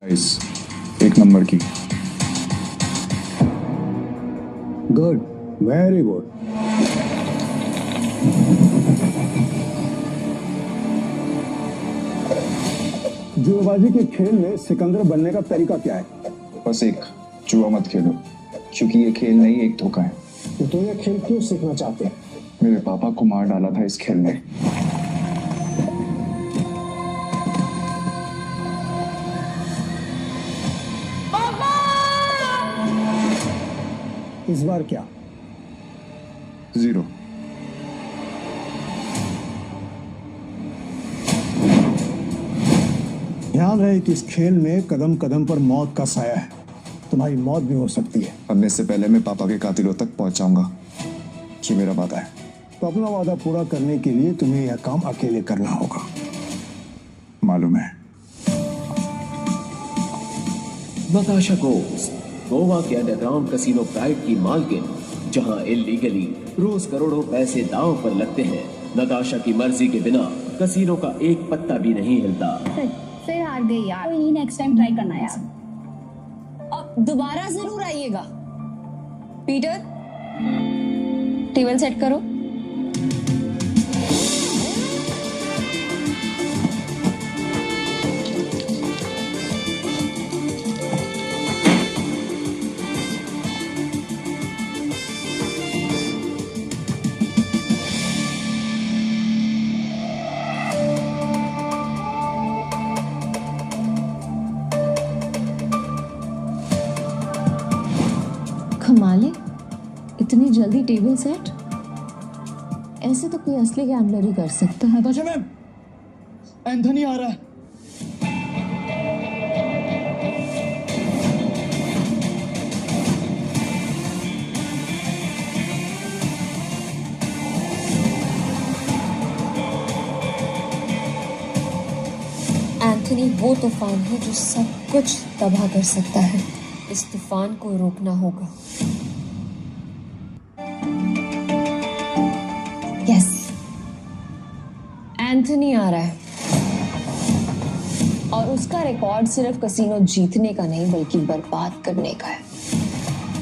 इस एक नंबर की। Good, very good. जुएबाजी के खेल में सिकंदर बनने का तरीका क्या है? बस एक जुआ मत खेलो, क्योंकि ये खेल नहीं एक धोखा है। तो ये खेल क्यों सीखना चाहते हैं? मेरे पापा को मार डाला था इस खेल में। इस बार क्या? 0। ध्यान रहे कि इस खेल में कदम कदम पर मौत का साया है। तुम्हारी मौत भी हो सकती है। मरने से पहले मैं पापा के कातिलों तक पहुंचाऊंगा। ये मेरा वादा है। तो अपना वादा पूरा करने के लिए तुम्हें यह काम अकेले करना होगा। मालूम है। नताशा घोष, गोवा के अंडरग्राउंड कसिनो प्राइड की मालकिन, जहां इल्लीगली रोज करोड़ों पैसे दांव पर लगते हैं। नताशा की मर्जी के बिना कसिनो का एक पत्ता भी नहीं हिलता। फिर हार गई यार। कोई नेक्स्ट टाइम ट्राई करना यार। अब दोबारा जरूर आइएगा। पीटर, टेबल सेट करो। कमाल है, इतनी जल्दी टेबल सेट। ऐसे तो कोई असली गैम्बलर ही कर सकता है। नताशा मैम, एंथनी आ रहा है। एंथनी वो तूफान है जो सब कुछ तबाह कर सकता है। इस तूफान को रोकना होगा। यस, एंथनी आ रहा है और उसका रिकॉर्ड सिर्फ कसिनो जीतने का नहीं बल्कि बर्बाद करने का है।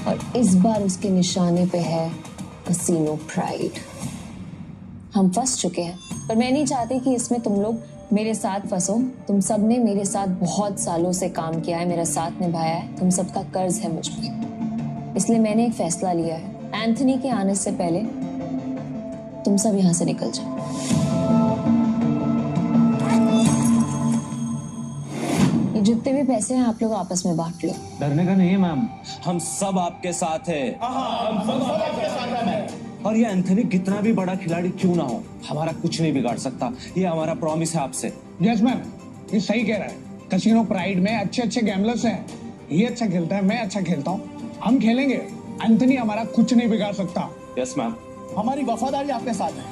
और इस बार उसके निशाने पे है कसिनो प्राइड। हम फंस चुके हैं, पर मैं नहीं चाहती कि इसमें तुम लोग मेरे साथ फंसो। तुम सब ने मेरे साथ बहुत सालों से काम किया है, मेरा साथ निभाया है। तुम सबका कर्ज है मुझ पे। इसलिए मैंने एक फैसला लिया है। एंथनी के आने से पहले तुम सब यहां से निकल जाओ। ये जितने भी पैसे हैं आप लोग आपस में बांट लो। डरने का नहीं है मैम, हम सब आपके साथ हैं। और ये एंथनी कितना भी बड़ा खिलाड़ी क्यों ना हो, हमारा कुछ नहीं बिगाड़ सकता। ये हमारा प्रॉमिस है आपसे। यस मैम, ये सही कह रहा है। कसिनो प्राइड में अच्छे अच्छे गैम्बलर्स हैं। ये अच्छा खेलता है, मैं अच्छा खेलता हूँ। हम खेलेंगे, एंथनी हमारा कुछ नहीं बिगाड़ सकता। Yes ma'am. हमारी वफादारी आपके साथ है,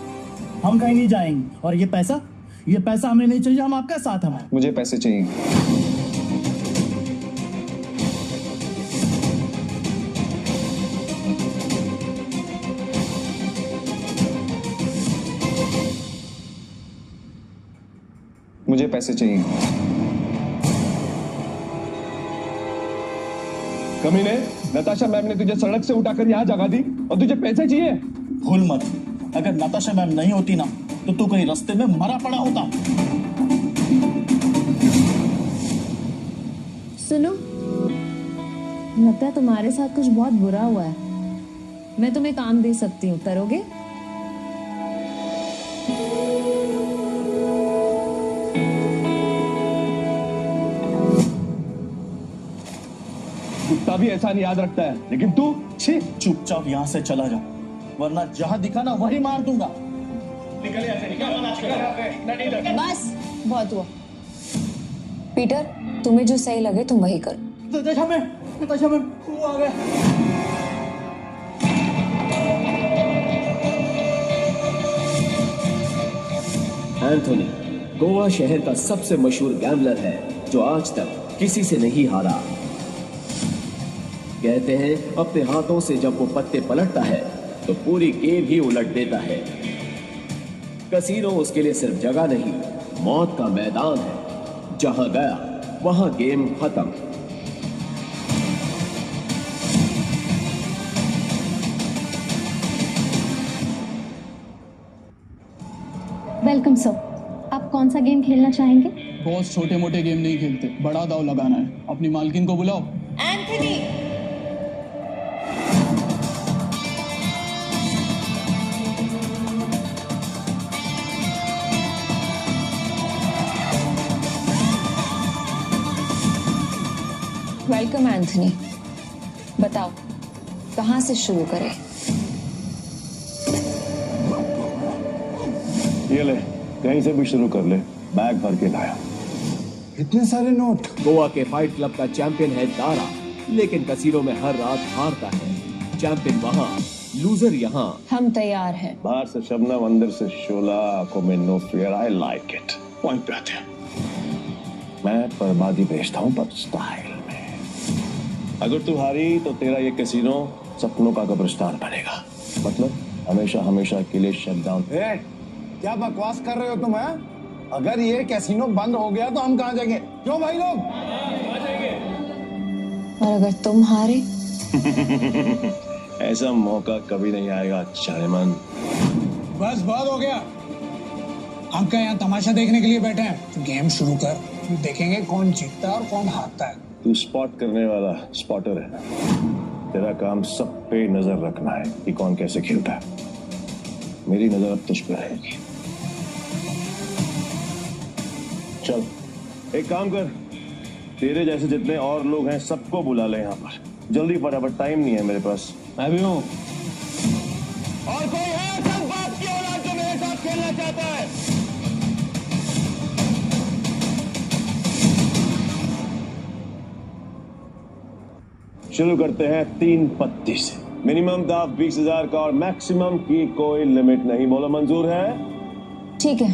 हम कहीं नहीं जाएंगे। और ये पैसा हमें नहीं चाहिए, हम आपके साथ हैं। मुझे पैसे चाहिए। मुझे पैसे चाहिए। कमीने, नताशा मैम ने तुझे सड़क से उठाकर यहाँ जगा दी और तुझे पैसे चाहिए? भूल मत, अगर नताशा मैम नहीं होती ना तो तू कहीं रास्ते में मरा पड़ा होता। सुनो, लगता है तुम्हारे साथ कुछ बहुत बुरा हुआ है। मैं तुम्हें काम दे सकती हूँ, करोगे? कुत्ता भी ऐसा नहीं याद रखता है, लेकिन तू छी। चुपचाप यहाँ से चला जा, वरना जहाँ दिखा ना वही मार दूंगा। बस बहुत हुआ। पीटर, तुम्हें जो सही लगे तुम वही करो। नताशा मैम वो आ गया। एंथनी गोवा शहर का सबसे मशहूर गैम्बलर है, जो आज तक किसी से नहीं हारा। कहते हैं अपने हाथों से जब वो पत्ते पलटता है तो पूरी गेम ही उलट देता है। कसीनो उसके लिए सिर्फ जगह नहीं, मौत का मैदान है, जहां गया वहां गेम खत्म। वेलकम सर, आप कौन सा गेम खेलना चाहेंगे? बॉस छोटे मोटे गेम नहीं खेलते, बड़ा दाव लगाना है। अपनी मालकिन को बुलाओ। एंथनी। Welcome Anthony. बताओ कहां से शुरू करें? ये ले, कहीं से भी शुरू कर ले, बैग भर के लाया। इतने सारे नोट। गोवा के फाइट क्लब का चैंपियन है दारा, लेकिन कसीनो में हर रात हारता है। चैंपियन वहां, लूजर यहाँ। हम तैयार हैं। बाहर से शबनम, अंदर से शोला, आंखों में no fear. I like it. Point पे आते हैं। मैं बर्बादी बेचता हूँ पर स्टाइल में। अगर तू हारी तो तेरा ये कैसीनो सपनों का कब्रिस्तान बनेगा। मतलब हमेशा हमेशा के लिए शट डाउन। क्या बकवास कर रहे हो तुम? हैं? अगर ये कैसीनो बंद हो गया तो हम कहाँ जाएंगे? क्यों भाई लोग? और अगर तुम हारे? ऐसा मौका कभी नहीं आएगा चायमन। बस बहुत हो गया। हम क्या यहाँ तमाशा देखने के लिए बैठे हैं? तो गेम शुरू कर, फिर देखेंगे कौन जीतता है और कौन हारता है। तू स्पॉट करने वाला स्पॉटर है। तेरा काम सब पे नजर रखना है कि कौन कैसे खेलता है। मेरी नजर अब तुझ पे रहेगी। चल एक काम कर, तेरे जैसे जितने और लोग हैं सबको बुला ले यहाँ पर। जल्दी फटाफट, टाइम नहीं है मेरे पास। मैं भी हूँ। और कोई है सब बाप की औलाद जो मेरे साथ खेलना चाहता है? शुरू करते हैं 3 पत्ती से। मिनिमम दाव 20,000 का और मैक्सिमम की कोई लिमिट नहीं। बोलो मंजूर है? ठीक है,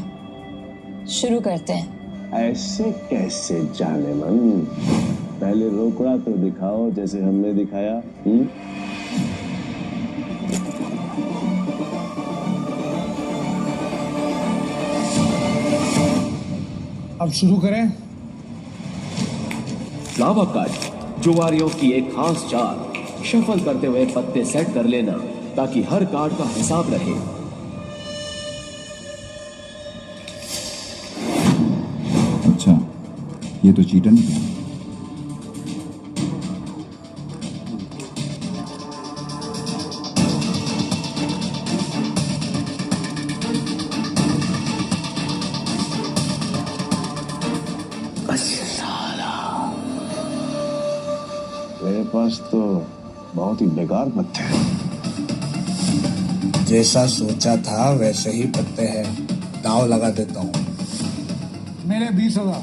शुरू करते हैं। ऐसे कैसे जाने मन? पहले रोकड़ा तो दिखाओ जैसे हमने दिखाया। अब शुरू करें। लावा कार्ड, जुआरियों की एक खास चाल। शफल करते हुए पत्ते सेट कर लेना ताकि हर कार्ड का हिसाब रहे। अच्छा, ये तो चीटर नहीं है। मेरे पास तो बहुत ही बेकार पत्ते हैं। जैसा सोचा था वैसे ही पत्ते हैं। दाव लगा देता हूँ। मेरे 20,000।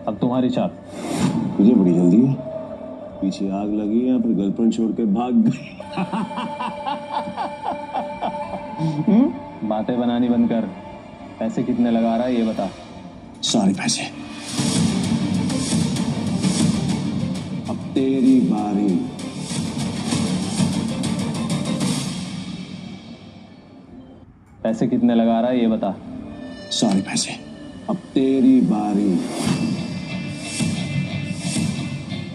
अब तुम्हारी चाल। तुझे बड़ी जल्दी है। पीछे आग लगी है, फिर गर्लफ्रेंड छोड़ के भाग गई। बातें बनानी बंद कर। पैसे कितने लगा रहा है ये बता। सारे पैसे। अब तेरी बारी। पैसे कितने लगा रहा है ये बता। सारे पैसे। अब तेरी बारी।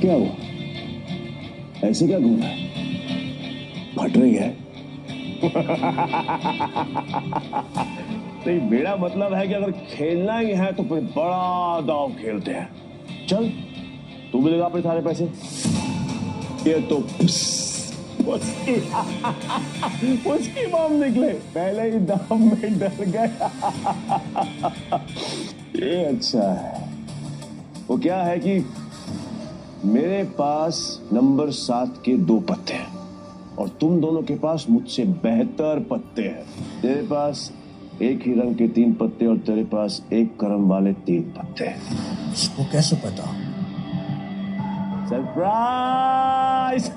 क्या हुआ? ऐसे क्या घूम रहा है? फट रही है? नहीं, मेरा मतलब है कि अगर खेलना ही है तो फिर बड़ा दांव खेलते हैं। चल तू भी लगा अपने सारे पैसे। ये तो उसकी बम निकले, पहले ही दाम में डर गया। ये अच्छा है। वो क्या है कि मेरे पास नंबर 7 के 2 पत्ते हैं और तुम दोनों के पास मुझसे बेहतर पत्ते हैं। तेरे पास एक ही रंग के 3 पत्ते और तेरे पास एक क्रम वाले 3 पत्ते हैं। इसको कैसे पता? सरप्राइज!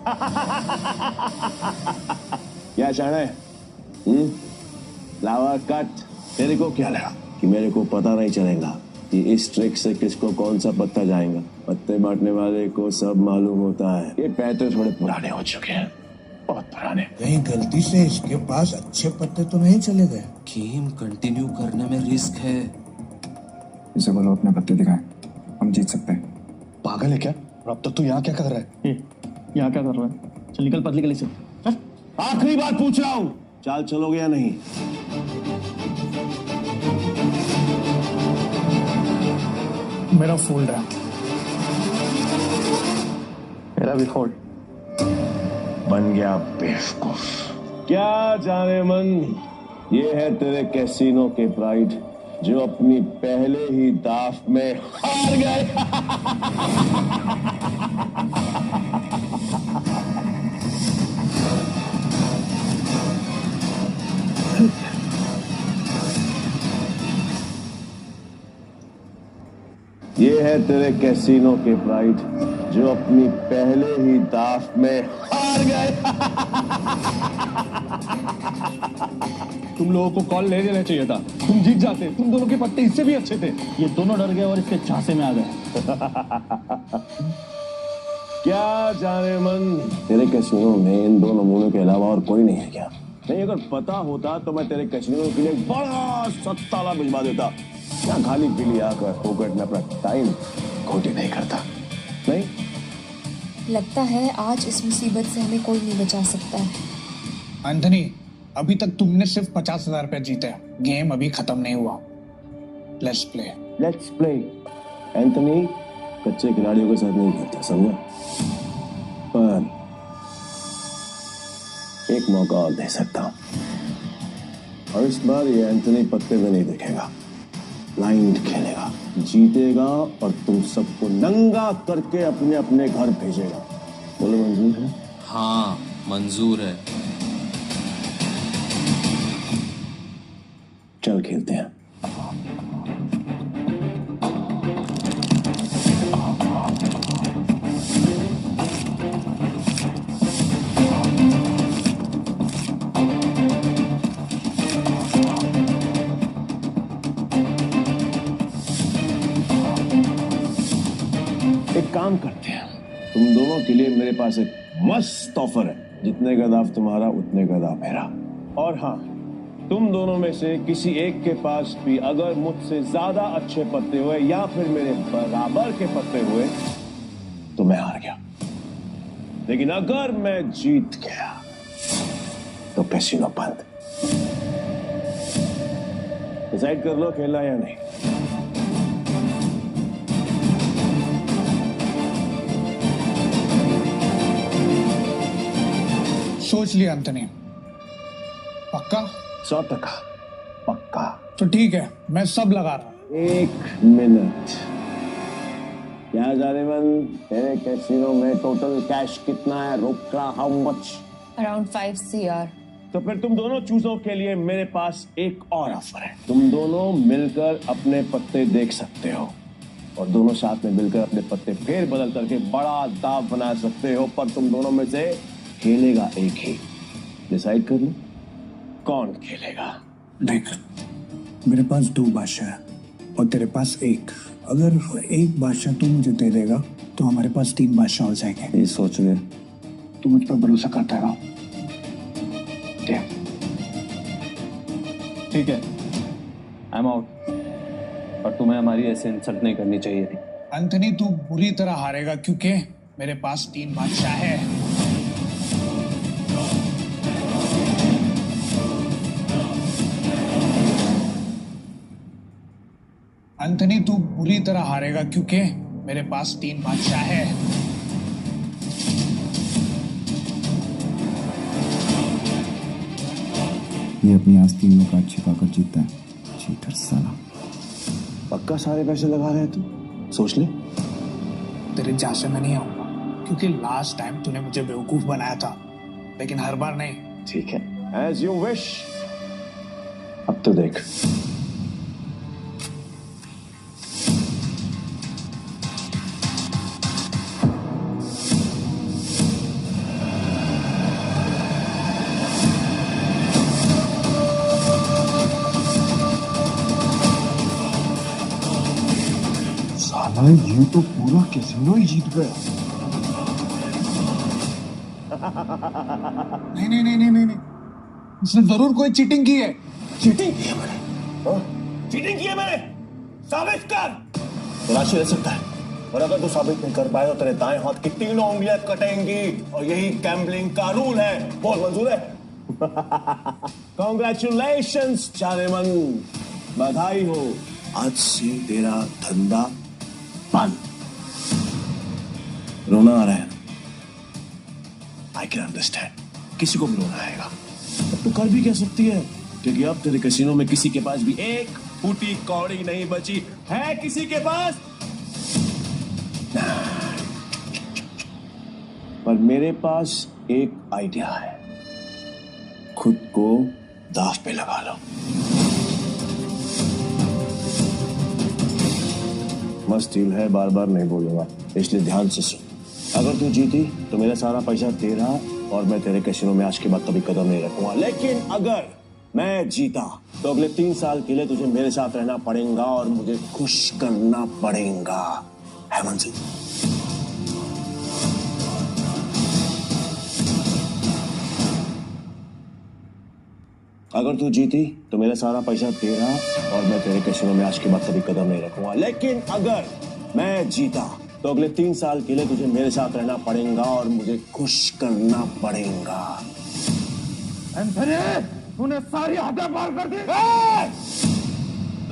क्या चाह रहा है? लावा कट। तेरे को क्या लगा कि मेरे को पता नहीं चलेगा कि इस ट्रिक से किसको कौन सा पत्ता जाएगा? पत्ते बांटने वाले को सब मालूम होता है। ये पैसे थोड़े पुराने हो चुके हैं, बहुत पुराने। कहीं गलती से इसके पास अच्छे पत्ते तो नहीं चले गए? गेम कंटिन्यू करने में रिस्क है। इसे बोलो अपने पत्ते दिखाएं, हम जीत सकते हैं। पागल है क्या? और अब तक तू यहाँ क्या कर रहा है? यहाँ क्या कर रहा है? चल निकल पतली गली से। आखिरी बार पूछ रहा हूं, चाल चलोगे या नहीं? मेरा फोल्ड है। मेरा भी फोल्ड। बन गया बेवकूफ। क्या जाने मन, ये है तेरे कैसीनो के प्राइड जो अपनी पहले ही दाव में हार गए। ये है तेरे कैसीनो के प्राइड जो अपनी पहले ही दाव में हार गए। तुम लोगों को कॉल ले लेना चाहिए था, तुम जीत जाते। तुम दोनों के पत्ते इससे भी अच्छे थे। ये दोनों डर गए और इसके झांसे में आ गए। क्या जाने मन, तेरे कैसीनो में इन दो नमूनों के अलावा और कोई नहीं है क्या? नहीं, अगर पता होता तो मैं तेरे कैसीनो के लिए बड़ा सत्ताला भिजवा देता। क्या खाली पीली आकर फोकट में अपना टाइम खोटी नहीं करता। नहीं लगता है आज इस मुसीबत से हमें कोई नहीं बचा सकता है। एंथनी, अभी तक तुमने सिर्फ 50,000 रुपए जीते हैं। गेम अभी खत्म नहीं हुआ। Let's play. एंथनी कच्चे खिलाड़ियों के साथ नहीं खेलता, समझा? पर एक मौका और दे सकता हूं, और इस बार ये एंथनी पत्ते में नहीं देखेगा, ब्लाइंड खेलेगा, जीतेगा और तुम सबको नंगा करके अपने अपने घर भेजेगा। बोलो मंजूर है? हाँ मंजूर है। चल खेलते हैं। एक काम करते हैं, तुम दोनों के लिए मेरे पास एक मस्त ऑफर है। जितने का दाव तुम्हारा उतने का दाव मेरा। और हाँ, तुम दोनों में से किसी एक के पास भी अगर मुझसे ज्यादा अच्छे पत्ते हुए या फिर मेरे बराबर के पत्ते हुए तो मैं हार गया। लेकिन अगर मैं जीत गया तो कैसीनो बंद। डिसाइड कर लो खेलना या नहीं। सोच लिया एंथनी? पक्का? 100% पक्का। तो ठीक है, मैं सब लगा रहा हूं। 1 मिनट। क्या जाने मन, तेरे कैसीनो में टोटल कैश कितना है? रोका हाउ मच? Around 5 CR। तो फिर तुम दोनों चूजों के लिए मेरे पास एक और ऑफर है। तुम दोनों मिलकर अपने पत्ते देख सकते हो और दोनों साथ में मिलकर अपने पत्ते फेर बदल करके बड़ा दाव बना सकते हो, पर तुम दोनों में से खेलेगा एक ही। डिसाइड कर लो कौन खेलेगा। देख, मेरे पास 2 बादशाह है और तेरे पास 1। अगर एक बादशाह तू मुझे दे देगा तो हमारे पास 3 बादशाह हो जाएंगे। ये सोच ले। तू मुझ पर भरोसा करता है ना? ठीक है, आई एम आउट। और तुम्हें हमारी ऐसे इंसल्ट नहीं करनी चाहिए थी। एंथनी, तू बुरी तरह हारेगा क्योंकि मेरे पास 3 बादशाह है। एंथनी, तू बुरी तरह हारेगा क्योंकि मेरे पास 3 बादशाह है। ये अपनी आस्ती में काट छिपाकर जीतता है। चीटर साला। पक्का सारे पैसे लगा रहे हैं तू? सोच ले। तेरे झांसे में नहीं आऊंगा क्योंकि लास्ट टाइम तूने मुझे बेवकूफ बनाया था, लेकिन हर बार नहीं। ठीक है, एज यू विश। अब तो देख। साला ये तो पूरा कैसीनो ही जीत गया। नहीं, इसने जरूर कोई चीटिंग की है। चीटिंग की है मैंने? साबित कर। तो राशि रह सकता है, और अगर तू साबित नहीं कर पाए तो तेरे दाएं हाथ की तीनों उंगलियां कटेंगी, और यही गैम्बलिंग का रूल है। बोल मंजूर है? कॉन्ग्रेचुलेशंस जानेमन, बधाई हो। आज से तेरा धंधा बंद। रोना आ रहा है? आई कैन अंडरस्टैंड, किसी को भी रोना आएगा। अब तू कर भी क्या सकती है, क्योंकि अब तेरे कैसीनो में किसी के पास भी एक फूटी कौड़ी नहीं बची है। किसी के पास? पर मेरे पास एक आइडिया है, खुद को दांव पे लगा लो। मस्त डील है, बार बार नहीं बोलूंगा, इसलिए ध्यान से सुन। अगर तू जीती तो मेरा सारा पैसा तेरा, और मैं तेरे कैसीनो में आज के बाद कभी कदम नहीं रखूंगा। लेकिन अगर मैं जीता तो अगले 3 साल के लिए तुझे मेरे साथ रहना पड़ेगा और मुझे खुश करना पड़ेगा। हेमंत सिंह, अगर तू जीती तो मेरा सारा पैसा तेरा, और मैं तेरे कैसीनो में आज के बाद कभी कदम नहीं रखूंगा। लेकिन अगर मैं जीता तो अगले 3 साल के लिए तुझे मेरे साथ रहना पड़ेगा और मुझे खुश करना पड़ेगा। एंथनी, तूने सारी हदें पार कर दी।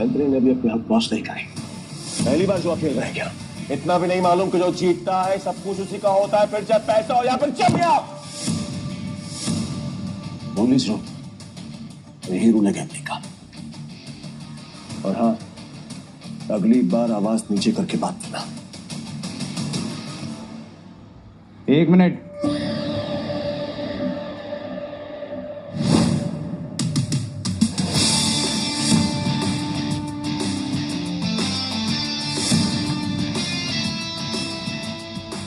एंथनी ने भी अपनी हद पास नहीं करी। पहली बार जुआ खेल रहे क्या? इतना भी नहीं मालूम कि जो जीतता है सब कुछ उसी का होता है, फिर चाहे पैसा हो या फिर चमिया। पुलिस रो, यही रूल है गैम्बलिंग का। और हाँ, अगली बार आवाज नीचे करके बात करना। 1 मिनट।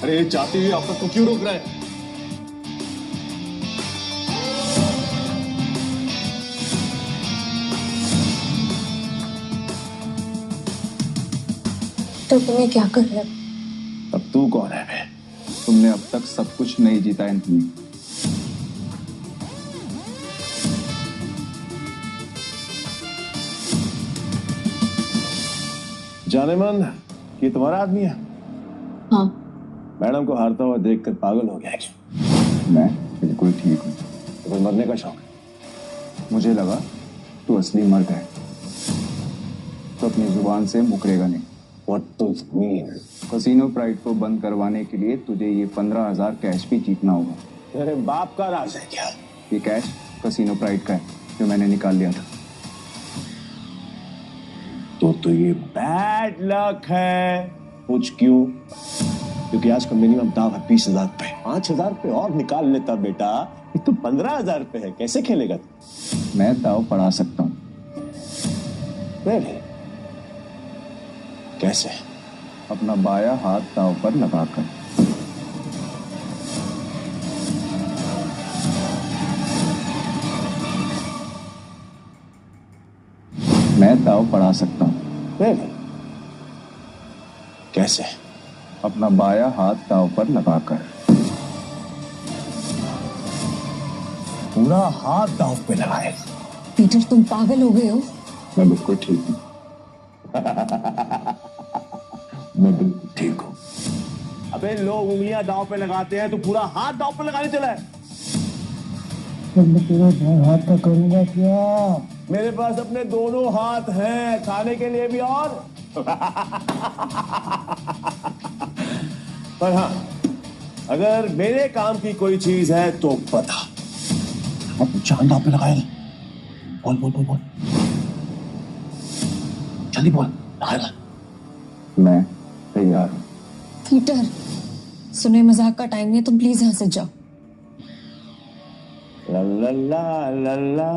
अरे जाते हुए आप सबको क्यों रोक रहा है? तो तुम्हें क्या करना? अब तू कौन है बे? तुमने अब तक सब कुछ नहीं जीता एंथनी। जानेमन, ये तुम्हारा आदमी है? हाँ। मैडम को हारता हुआ देखकर पागल हो गया क्या? मैं बिल्कुल ठीक हूँ। तो कोई मरने का शौक है? मुझे लगा तू असली मर्द है, तो अपनी जुबान से मुकरेगा नहीं। What does it mean? Casino pride को बंद करवाने के लिए तुझे ये 15,000 कैश भी जीतना होगा। तेरे बाप का राज है क्या? ये कैश कसीनो प्राइड का है, जो मैंने निकाल लिया था। तो ये बैड लक है। पूछ क्यों? क्योंकि आज का मिनिमम दाव है 20,000 पे। 5,000 पे और निकाल लेता बेटा, ये तो 15,000 पे है। कैसे खेलेगा? मैं दाव पढ़ा सकता हूँ। Really? कैसे? अपना बाया हाथ दाव पर लगाकर। मैं दाव पढ़ा सकता हूँ। Really? कैसे? अपना बाया हाथ दाव पर लगाकर। पूरा हाथ दाव पे लगाएगा? पीटर, तुम पागल हो गए हो? मैं बिल्कुल ठीक हूँ। मैं बिल्कुल ठीक हूँ। अबे लोग उंगलियां दाव पे लगाते हैं, तो पूरा हाथ दाव पे लगाने चला है। मैं पूरा हाथ का करूंगा क्या? मेरे पास अपने दोनों हाथ हैं, खाने के लिए भी और पर हाँ, अगर मेरे काम की कोई चीज है तो बता। अब चांद दाव पे लगाएगा। बोल बोल बोल बोल, जल्दी बोल। लगाएगा? मैं तैयार हूँ। पीटर, सुने मजाक का टाइम नहीं है, तुम प्लीज यहाँ से जाओ। ला ला ला ला ला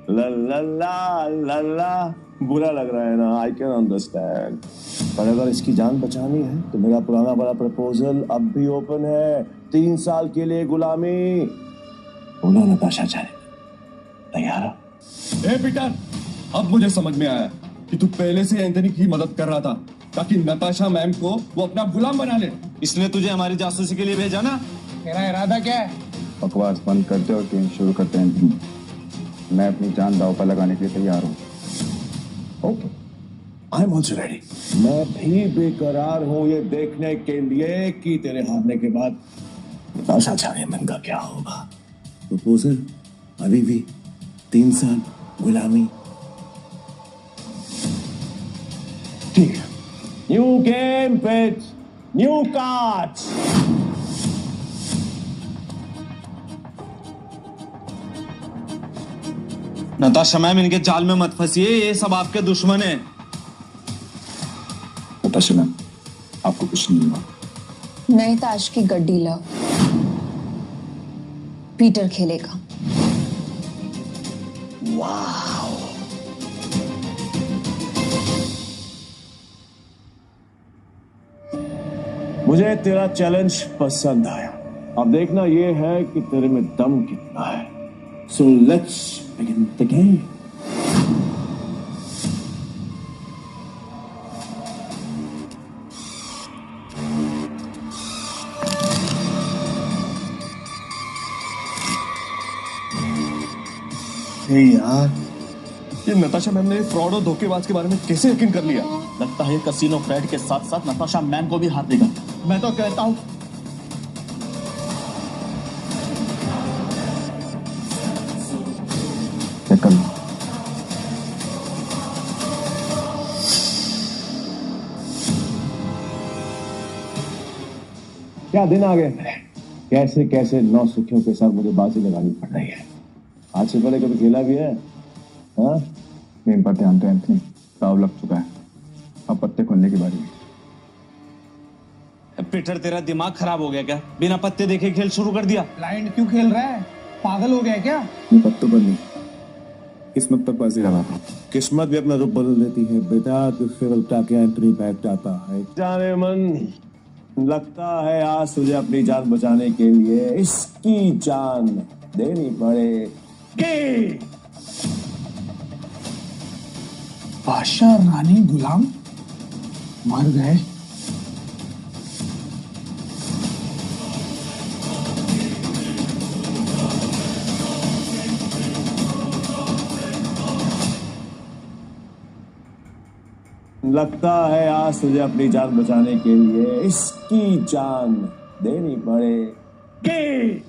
ला ला ला ला ला। बुरा लग रहा है ना? आई कैन अंडरस्टैंड, पर अगर इसकी जान बचानी है तो मेरा पुराना बड़ा प्रपोजल अब भी ओपन है। 3 साल के लिए गुलामी। बोलो नताशा जाने। तैयार हो? ए पीटर, अब मुझे समझ में आया कि तू पहले से एंथनी की मदद कर रहा था ताकि नताशा मैम को वो अपना गुलाम बना ले। इसलिए तुझे हमारी जासूसी के लिए भेजा ना? तेरा इरादा क्या है? बकवास बंद करते और गेम शुरू करते हैं एंथनी। मैं अपनी जान दाव पर लगाने के लिए तैयार हूँ। Okay, I am also ready. मैं भी बेकरार हूं ये देखने के लिए कि तेरे हारने के बाद नताशा चायमन का क्या होगा। प्रपोजल अभी भी 3 साल गुलामी। ठीक है, new game with new cards. Natasha ma'am, इनके जाल में मत फंसिए, ये सब आपके दुश्मन हैं। नताशा मैम, आपको कुछ नहीं हुआ। नहीं ताश की गड्डी लाओ, पीटर खेलेगा। मुझे तेरा चैलेंज पसंद आया। अब देखना ये है कि तेरे में दम कितना है। So let's begin the game. यार, ये नताशा मैम ने फ्रॉड और धोखेबाज के बारे में कैसे यकीन कर लिया? लगता है कसीनो फ्रेड के साथ साथ नताशा मैम को भी हाथ देगा। मैं तो कहता हूँ क्या दिन आ गए मेरे। कैसे कैसे 9 सुखियों के साथ मुझे बाजी लगानी पड़ रही है। आज से पहले कभी खेला भी है? हाँ, गेम पर ध्यान दो एंथनी, दाव लग चुका है, अब पत्ते खोलने की बारी है। पीटर, तेरा दिमाग खराब हो गया क्या? बिना पत्ते देखे खेल शुरू कर दिया। ब्लाइंड क्यों खेल रहा है? पागल हो गया क्या? ये पत्तों पर नहीं, किस्मत पर बाजी लगाता हूँ। किस्मत भी अपना रूप बदल देती है बेटा, किससे बलता के एंट्री बैठ जाता है। जाने मन, लगता है आज तुझे अपनी जान बचाने के लिए इसकी जान देनी पड़ेगी। बादशाह रानी गुलाम मर गए। लगता है आज तुझे अपनी जान बचाने के लिए इसकी जान देनी पड़ेगी।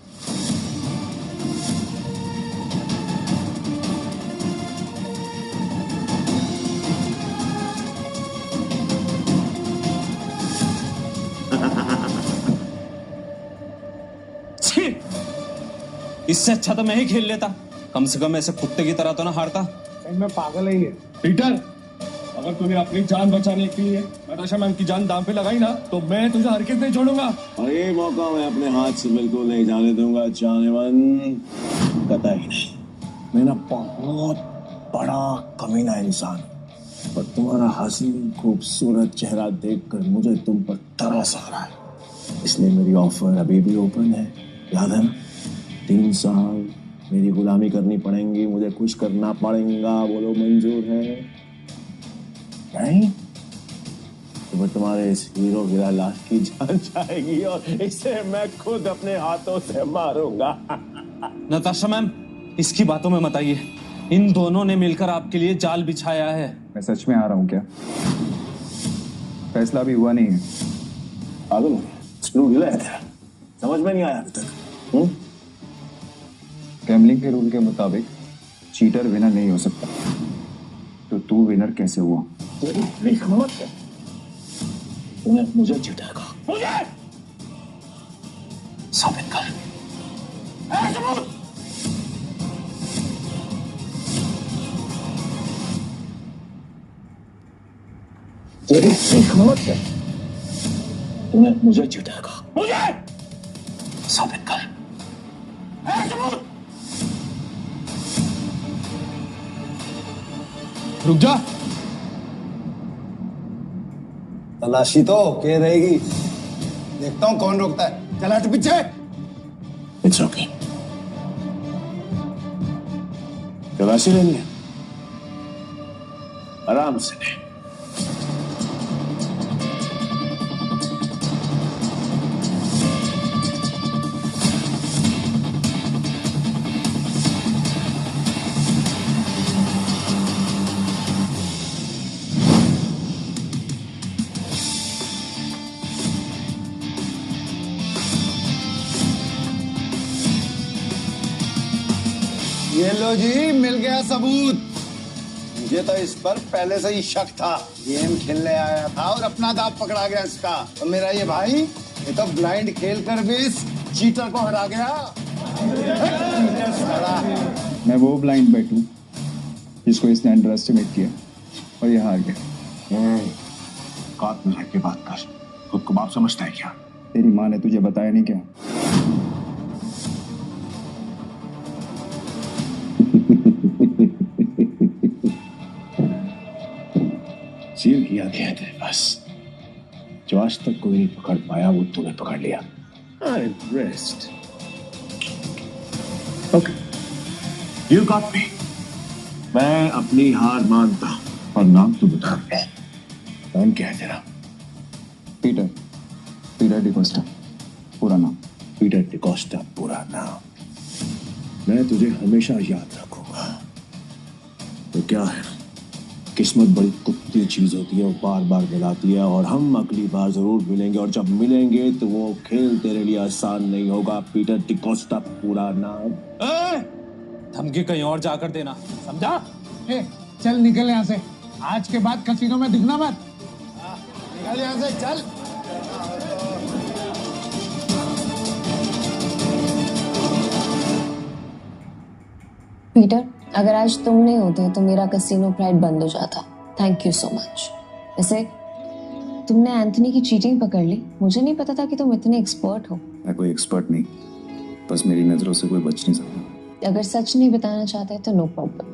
इससे अच्छा तो मैं ही खेल लेता, कम से कम ऐसे कुत्ते की तरह तो ना हारता। मैं पागल है ये। पीटर, अगर तूने अपनी जान बचाने के लिए नताशा मैम की जान दांव पे लगाई ना, तो मैं तुझे हरगिज़ नहीं छोड़ूंगा। और ये मौका मैं अपने हाथ से बिल्कुल नहीं जाने दूंगा जाने मन, कतई नहीं। मैं ना बहुत बड़ा कमीना इंसान, पर तुम्हारा हसीन खूबसूरत चेहरा देखकर मुझे तुम पर तरस आ रहा है, इसलिए मेरी ऑफर अभी भी ओपन है। याद है ना, 3 साल मेरी गुलामी करनी पड़ेगी, मुझे कुछ करना पड़ेगा। बोलो मंजूर है? नहीं तो फिर तुम्हारे इस हीरो गिरा लाश की जान जाएगी और इसे मैं खुद अपने हाथों से मारूंगा। नताशा मैम, इसकी बातों में मत आइए। इन दोनों ने मिलकर आपके लिए जाल बिछाया है। मैं सच में आ रहा हूँ क्या? फैसला भी हुआ नहीं है। पागल हो गया? स्क्रू ढीला है तेरा, समझ में नहीं आया अभी तक? गैम्बलिंग के रूल के मुताबिक चीटर विनर नहीं हो सकता, तो तू विनर कैसे हुआ? मुझे चिढ़ाएगा, मुझे साबित कर। तेरी हिम्मत है, तूने मुझे चिढ़ाएगा, मुझे साबित कर। रुक जा। तलाशी तो के रहेगी, देखता हूँ कौन रोकता है। चला हट पीछे। इट्स ओके, तलाशी लेनी है, आराम से ले। ये लो जी, मिल गया सबूत। मुझे तो इस पर पहले से ही शक था। गेम खेलने आया था और अपना दांव पकड़ा गया इसका। और मेरा ये भाई, ये तो ब्लाइंड खेल कर भी इस चीटर को हरा गया। चीटर साला। मैं वो ब्लाइंड बैट हूँ जिसको इसने अंडर एस्टिमेट किया और ये हार गया। औकात में रह के बात कर। खुद को बाप समझता है क्या? तेरी माँ ने तुझे बताया नहीं क्या? सील किया गया तेरे पास। जो आज तक कोई नहीं पकड़ पाया वो तूने पकड़ लिया। I am impressed. Okay, you got me. मैं अपनी हार मानता हूं। और नाम तो बता। नाम क्या है तेरा? पीटर, पीटर डिकोस्टा पूरा नाम। पीटर डिकोस्टा पूरा नाम। मैं तुझे हमेशा याद रखूंगा। तो क्या है, किस्मत बड़ी कुत्ती चीज होती है, वो बार बार मिलाती है। और हम अगली बार जरूर मिलेंगे, और जब मिलेंगे तो वो खेल तेरे लिए आसान नहीं होगा। पीटर डिकोस्टा पूरा नाम। धमकी कहीं और जाकर देना, समझा? चल निकल यहाँ से। आज के बाद कसीनो में दिखना मत। निकल यहाँ से, चल। पीटर, अगर आज तुम नहीं होते तो मेरा कसीनो प्राइड बंद हो जाता। Thank you so much. वैसे तुमने एंथनी की चीटिंग पकड़ ली। मुझे नहीं पता था कि तुम इतने एक्सपर्ट हो। मैं कोई एक्सपर्ट नहीं, बस मेरी नजरों से कोई बच नहीं सकता। अगर सच नहीं बताना चाहते तो नो प्रॉब्लम,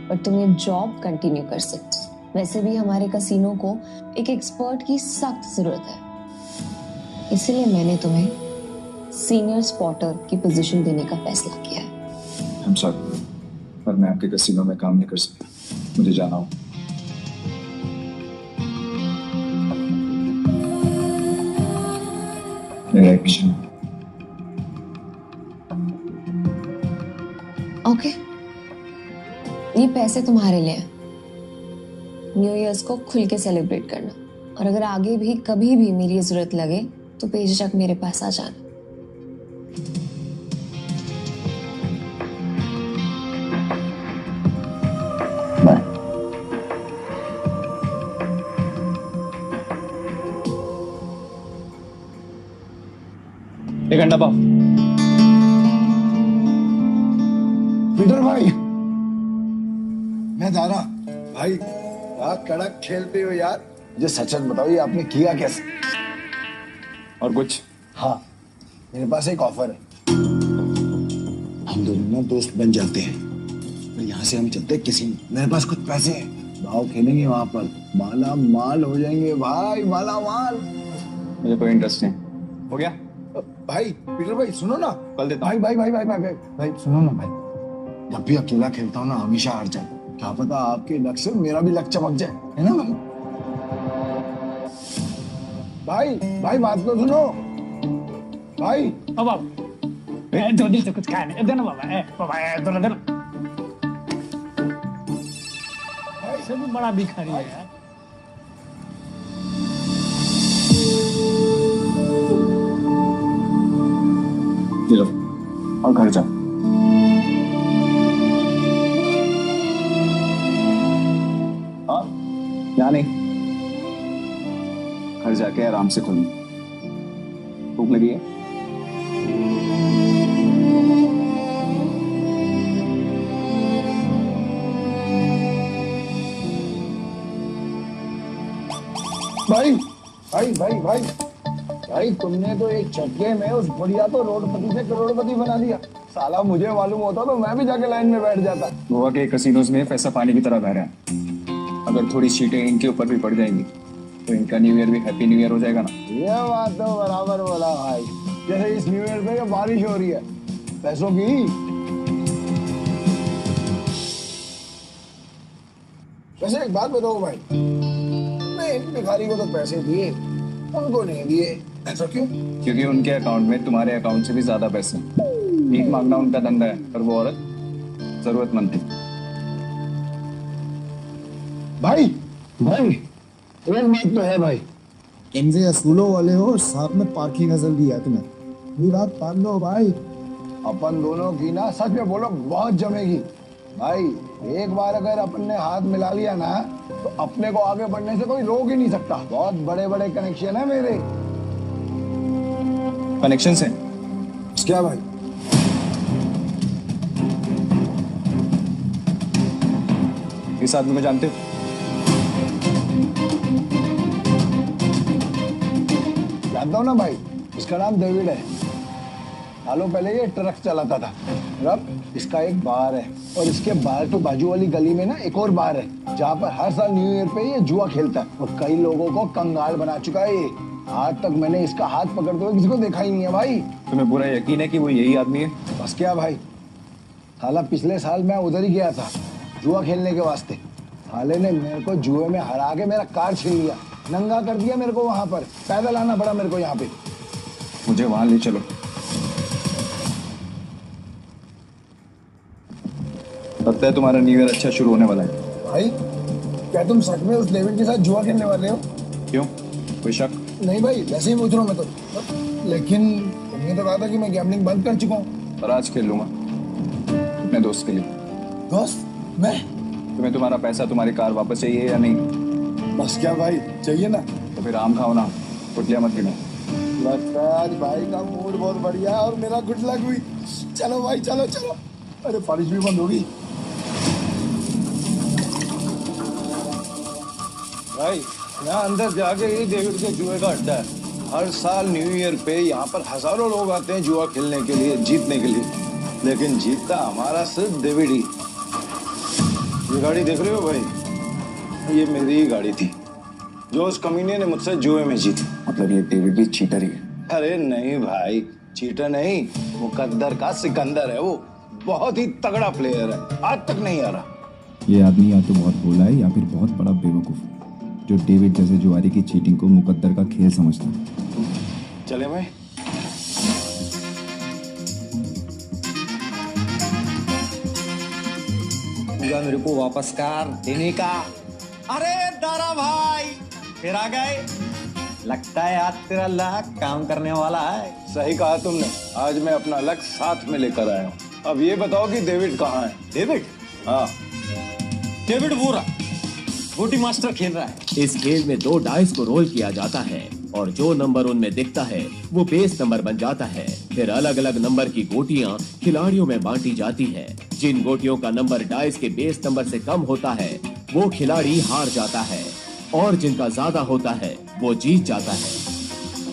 पर तुम ये जॉब कंटिन्यू कर सकते हो। वैसे भी हमारे कसीनो को एक एक्सपर्ट की सख्त जरूरत है, इसलिए मैंने तुम्हें सीनियर स्पॉटर की पोजीशन देने का फैसला किया है। I'm sorry, पर मैं आपके कसीनो में काम नहीं कर सकता। मुझे जाना हो। मेरा एक मिशन है। ओके, ये पैसे तुम्हारे लिए हैं। न्यू ईयर्स को खुल के सेलिब्रेट करना, और अगर आगे भी कभी भी मेरी जरूरत लगे तो बेझिझक मेरे पास आ जाना। एक घंटा पाओ। पीटर भाई, मैं दारा भाई, आप कड़क खेलते हो यार। मुझे सच बताओ, ये आपने किया कैसे? और कुछ? हाँ, मेरे पास एक ऑफर है। हम दोनों ना दोस्त बन जाते हैं, और यहाँ से हम चलते हैं किसी में। मेरे पास कुछ पैसे हैं, भाव खेलेंगे वहां पर, माला माल हो जाएंगे भाई, माला माल। मुझे कोई इंटरेस्ट नहीं। हो गया भाई? पीटर भाई सुनो ना, कल देता भाई भाई भाई भाई भाई भाई भाई सुनो ना भाई। जब भी अकेला खेलता हूँ ना, हमेशा हार जाता हूँ। क्या पता आपके लक से मेरा भी लक चमक जाए, है ना भाई? भाई भाई बात तो सुनो भाई। अब धोनी से कुछ खाने दे ना बाबा। बाबा दोनों दे। ऐसे भी बड़ा भिखारी है यार। लो और घर जाओ। हाँ, यहाँ नहीं, घर जाके आराम से खोलूं। भूख लगी है? भाई भाई भाई भाई भाई, तुमने तो एक झटके में उस बुढ़िया तो रोडपति से करोड़पति बना दिया। साला मुझे मालूम होता तो मैं भी जाके लाइन में बैठ जाता। गोवा के कसिनोज में पैसा पानी की तरह बह रहा है। अगर थोड़ी सीटें इनके ऊपर भी पड़ जाएंगी तो इनका न्यू ईयर भी हैप्पी न्यू ईयर हो जाएगा ना। ये बात तो बराबर बोला भाई। जैसे इस न्यू ईयर पे ये बारिश हो रही है पैसों की। वैसे एक बात बताओ भाई, मैं एक भिखारी को तो पैसे दिए, उनको नहीं दिए, ऐसा क्यों? क्योंकि उनके अकाउंट में तुम्हारे अकाउंट से भी ज्यादा पैसे हैं। भीख मांगना उनका धंधा है, पर वो औरत जरूरतमंद थी। भाई भाई एक बात तो है भाई, इनसे असूलों वाले हो, साथ में पार्किंग नजर भी है तुम्हें। पूरी रात पाल लो भाई, अपन दोनों की ना सच में बोलो बहुत जमेगी भाई। एक बार अगर अपन ने हाथ मिला लिया ना तो अपने को आगे बढ़ने से कोई रोक ही नहीं सकता। बहुत बड़े बड़े कनेक्शन है मेरे। कनेक्शन है क्या भाई? इस आदमी को जानते हो? जानता हूँ ना भाई, इसका नाम डेविड है। सालों पहले ये ट्रक चलाता था। अब इसका एक बार है और इसके बार तो बाजू वाली गली में ना एक और बार है जहाँ पर हर साल न्यू ईयर पे ये जुआ खेलता है और कई लोगों को कंगाल बना चुका है ये। आज तक मैंने इसका हाथ पकड़ते हुए किसी को देखा ही नहीं है भाई। तुम्हें पूरा यकीन है कि वो यही आदमी है? बस क्या भाई, साला पिछले साल मैं उधर ही गया था जुआ खेलने के वास्ते। साले ने मेरे को जुए में हरा के मेरा कार छीन लिया, नंगा कर दिया मेरे को। वहां पर पैदल आना पड़ा मेरे को यहाँ पे। मुझे वहां ले चलो। लगता है तुम्हारा न्यू ईयर अच्छा शुरू होने वाला है। भाई क्या तुम सच में उस डेविड के साथ जुआ खेलने वाले हो? क्यों, कोई शक? नहीं भाई, वैसे ही पूछ रहा हूँ मैं तो। लेकिन तुमने तो कहा था कि मैं गैम्बलिंग बंद कर चुका हूँ। पर आज खेल लूंगा अपने दोस्त के लिए। दोस्त? मैं? तुम्हें तुम्हारा पैसा, तुम्हारी कार वापस चाहिए या नहीं? बस क्या भाई, चाहिए ना। तो फिर आम खाओ ना, कुटलिया मत गिनो। लगता है आज भाई का मूड बहुत बढ़िया और मेरा गुड लक हुई। चलो भाई, चलो चलो। अरे बारिश भी बंद होगी भाई। यहाँ अंदर जाके ही डेविड के जुए का अड्डा है। हर साल न्यू ईयर पे यहाँ पर हजारों लोग आते हैं जुआ खेलने के लिए, जीतने के लिए। लेकिन जीतता हमारा सिर्फ डेविड ही। ये गाड़ी देख रहे हो भाई, ये मेरी ही गाड़ी थी जो उस कमीने ने मुझसे जुए में जीती। मतलब ये डेविड भी चीटर ही है? अरे नहीं भाई, चीटर नहीं, मुकद्दर का सिकंदर है वो। बहुत ही तगड़ा प्लेयर है, आज तक नहीं आ रहा। ये आदमी या तो बहुत भोला है या फिर बहुत बड़ा बेवकूफ है जो डेविड जैसे जुआरी की चीटिंग को मुकद्दर का खेल समझता है। चले भाई। मेरे को वापस कार देने का। अरे दारा भाई, फिर आ गए। लगता है आज तेरा लक काम करने वाला है। सही कहा तुमने, आज मैं अपना लक साथ में लेकर आया हूँ। अब ये बताओ कि डेविड कहाँ है? डेविड? हाँ, डेविड वो रहा, गोटी मास्टर खेल रहा है। इस खेल में 2 डाइस को रोल किया जाता है और जो नंबर उनमें दिखता है वो बेस नंबर बन जाता है। फिर अलग अलग नंबर की गोटियां खिलाड़ियों में बांटी जाती है। जिन गोटियों का नंबर डाइस के बेस नंबर से कम होता है वो खिलाड़ी हार जाता है और जिनका ज्यादा होता है वो जीत जाता है।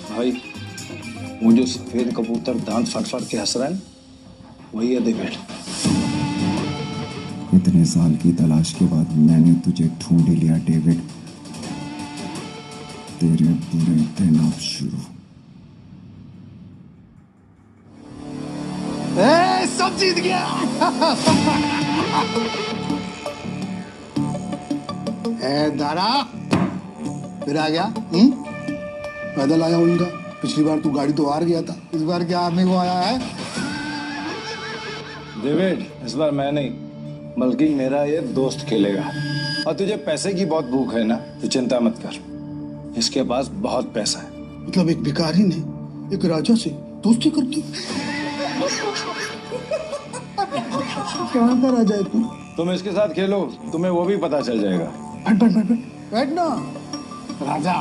भाई वो जो सफेद कबूतर दांत फट के हंस रहा है वही है डेविड। इतने साल की तलाश के बाद मैंने तुझे ढूंढ लिया डेविड। तेरे बुरे दिन अब शुरू। सब जीत गया। दारा फिर आ गया। पैदल आया उनका। पिछली बार तू गाड़ी तो हार गया था, इस बार क्या हारने को आया है? डेविड, इस बार मैं नहीं बल्कि मेरा ये दोस्त खेलेगा। और तुझे पैसे की बहुत भूख है ना, तो चिंता मत कर, इसके पास बहुत पैसा है। मतलब एक भिखारी ने एक राजा से दोस्ती कर दी। कहाँ का राजा है तू? तुम इसके साथ खेलो, तुम्हें वो भी पता चल जाएगा। बैठ ना राजा।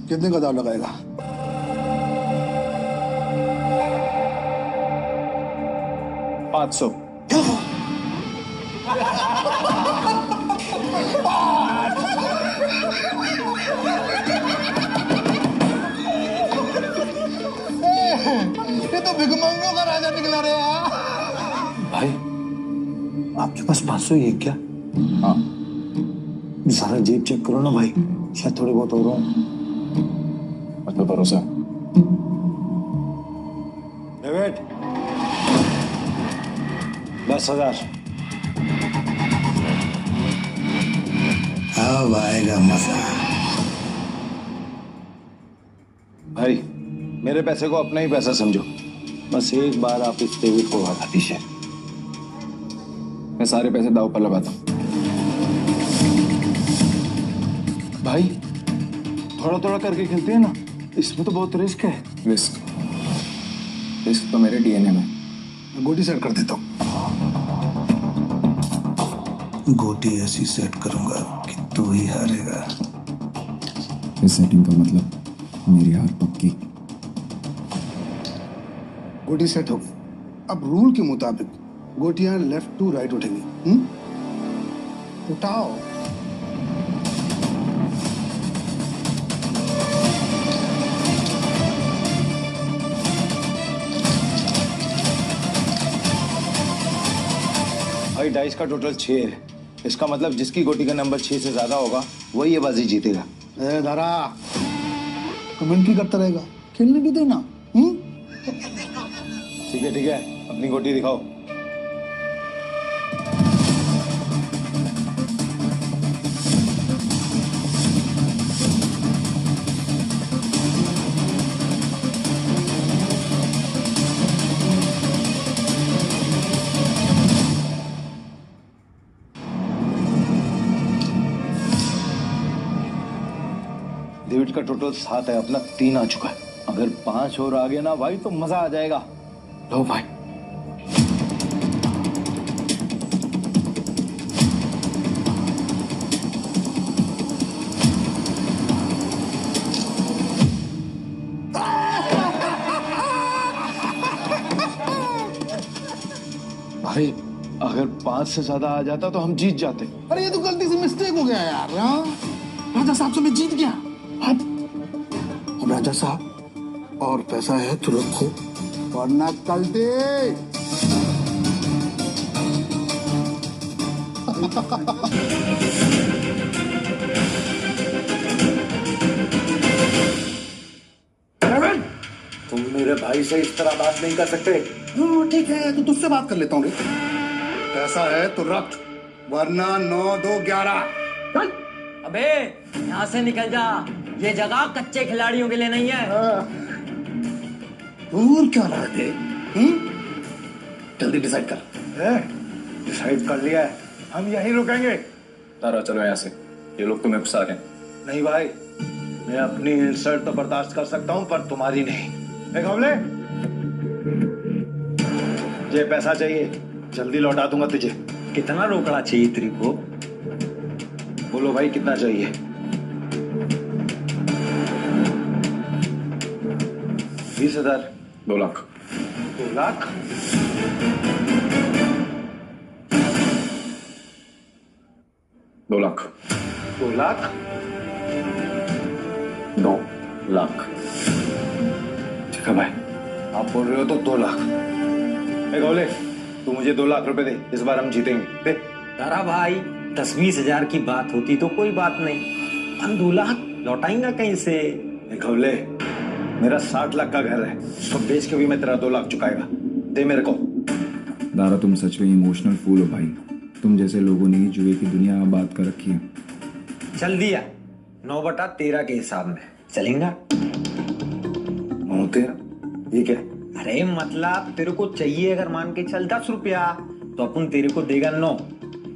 कितने का दाव लगाएगा? 500। ये तो भिखमंगों का राजा निकला रे यार। भाई आपके पास 500 ही है क्या? हाँ। सारा जेब चेक करो ना भाई, शायद थोड़े बहुत हो रहा हूँ। मतलब भरोसा। डेविड 10,000। अब आएगा मजा। भाई मेरे पैसे को अपना ही पैसा समझो। बस एक बार आप इस डेविड को बता दीजिए। मैं सारे पैसे दाव पर लगाता हूँ। भाई थोड़ा थोड़ा करके खेलते हैं ना, इसमें तो बहुत रिस्क है। रिस्क? रिस्क तो मेरे डीएनए में। मैं गोटी सेट कर देता हूँ। गोटी ऐसी सेट करूंगा कि तू ही हारेगा। इस सेटिंग का मतलब मेरी हार पक्की। गोटी सेट हो गई। अब रूल के मुताबिक गोटियां लेफ्ट टू राइट उठेंगी। उठाओ। भाई डाइस का टोटल 6 है। इसका मतलब जिसकी गोटी का नंबर 6 से ज्यादा होगा वही ये बाजी जीतेगा। दारा कमेंट्री करता रहेगा, खेलने भी देना। ठीक है, अपनी गोटी दिखाओ। डेविड का टोटल 7 है, अपना 3 आ चुका है। अगर 5 और आ गया ना भाई तो मजा आ जाएगा। लो भाई। भाई अगर 5 से ज्यादा आ जाता तो हम जीत जाते। अरे ये तो गलती से मिस्टेक हो गया यार। राजा साहब से मैं जीत गया। अब राजा साहब और पैसा है तो रखो, वरना कल दे। तुम मेरे भाई से इस तरह बात नहीं कर सकते। ठीक है, तो तुझसे बात कर लेता हूँ। पैसा है तो रख, वरना 9, 2, 11। अबे यहाँ से निकल जा, ये जगह कच्चे खिलाड़ियों के लिए नहीं है। दूर क्या रहा थे? जल्दी डिसाइड कर। डिसाइड कर लिया है, हम यहीं रुकेंगे। तारा चलो यहाँ से, ये लोग तुम्हें फंसा रहे हैं। नहीं भाई, मैं अपनी इंसल्ट तो बर्दाश्त कर सकता हूँ पर तुम्हारी नहीं। घोवले, ये पैसा चाहिए, जल्दी लौटा दूंगा तुझे। कितना रोकड़ा चाहिए तेरे को? बोलो भाई कितना चाहिए? 20,000। 2 लाख। 2 लाख? 2 लाख। 2 लाख? 2 लाख। ठीक है भाई, आप बोल रहे हो तो 2 लाख। घोवले, तू मुझे 2 लाख रुपए दे, इस बार हम जीतेंगे। दे। तारा भाई 10-20 हजार की बात होती तो कोई बात नहीं, हम 2 लाख लौटाएंगे कहीं से? घोवले, मेरा 60 लाख का घर है, उसको बेच के भी मैं तेरा 2 लाख चुकाएगा। दे मेरे को। दारा तुम सच में इमोशनल फूल हो भाई। तुम जैसे लोगों ने ही जुए की दुनिया आबाद कर रखी है। चल दिया, 9/13 के हिसाब में चलेगा। 9/13? ये क्या? अरे मतलब तेरे को चाहिए अगर मान के चल 10 रुपया तो अपन तेरे को देगा 9,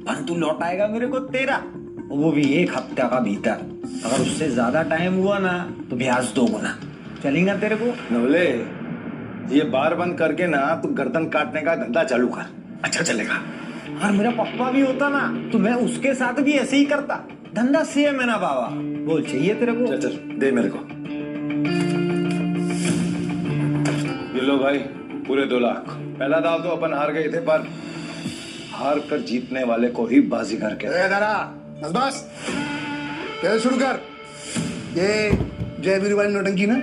पर तू लौटाएगा मेरे को 13, वो भी 1 हफ्ते का भीतर। अगर उससे ज्यादा टाइम हुआ ना तो ब्याज 2 गुना। चलेगा तेरे को? नवले, ये बार बंद करके ना तू गर्दन काटने का धंधा चालू कर, अच्छा चलेगा। और मेरा पप्पा भी होता ना तो मैं उसके साथ भी ऐसे ही करता। धंधा सेम है ना बाबा। बोल चाहिए तेरे को? चल दे मेरे को। ये लो भाई, पूरे 2 लाख। पहला दाव तो अपन हार गए थे, पर हार कर जीतने वाले को ही बाजीगर कहते हैं। बस खेल शुरू कर। ये जयवीर वाली नौटंकी ना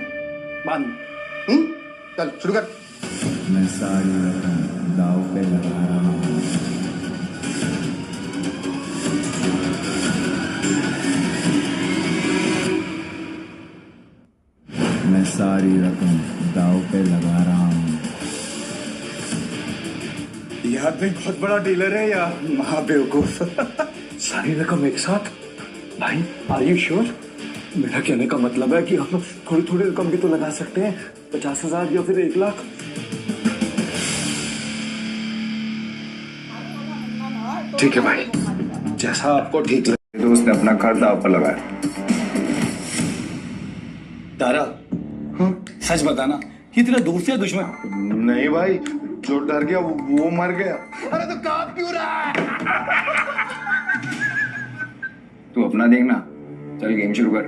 बांध। चल शुरू कर। मैं सारी रकम दाव पे लगा रहा हूँ। मैं सारी रकम दाव पे लगा रहा हूँ। यह आदमी बहुत बड़ा डीलर है या महाबेवकूफ? सारी रकम एक साथ? भाई आर यू श्योर? मेरा कहने का मतलब है कि हम थोड़ी थोड़ी रकम भी तो लगा सकते हैं, 50,000 या फिर 1 लाख। ठीक है भाई, जैसा आपको ठीक लगे। दोस्त ने अपना घर दाव पर लगाया। तारा, सच बताना, ये तेरा दोस्त या दुश्मन? नहीं भाई, जो डर गया वो मर गया। अरे तो कांप क्यों रहा है? तू अपना देखना, चल गेम शुरू कर।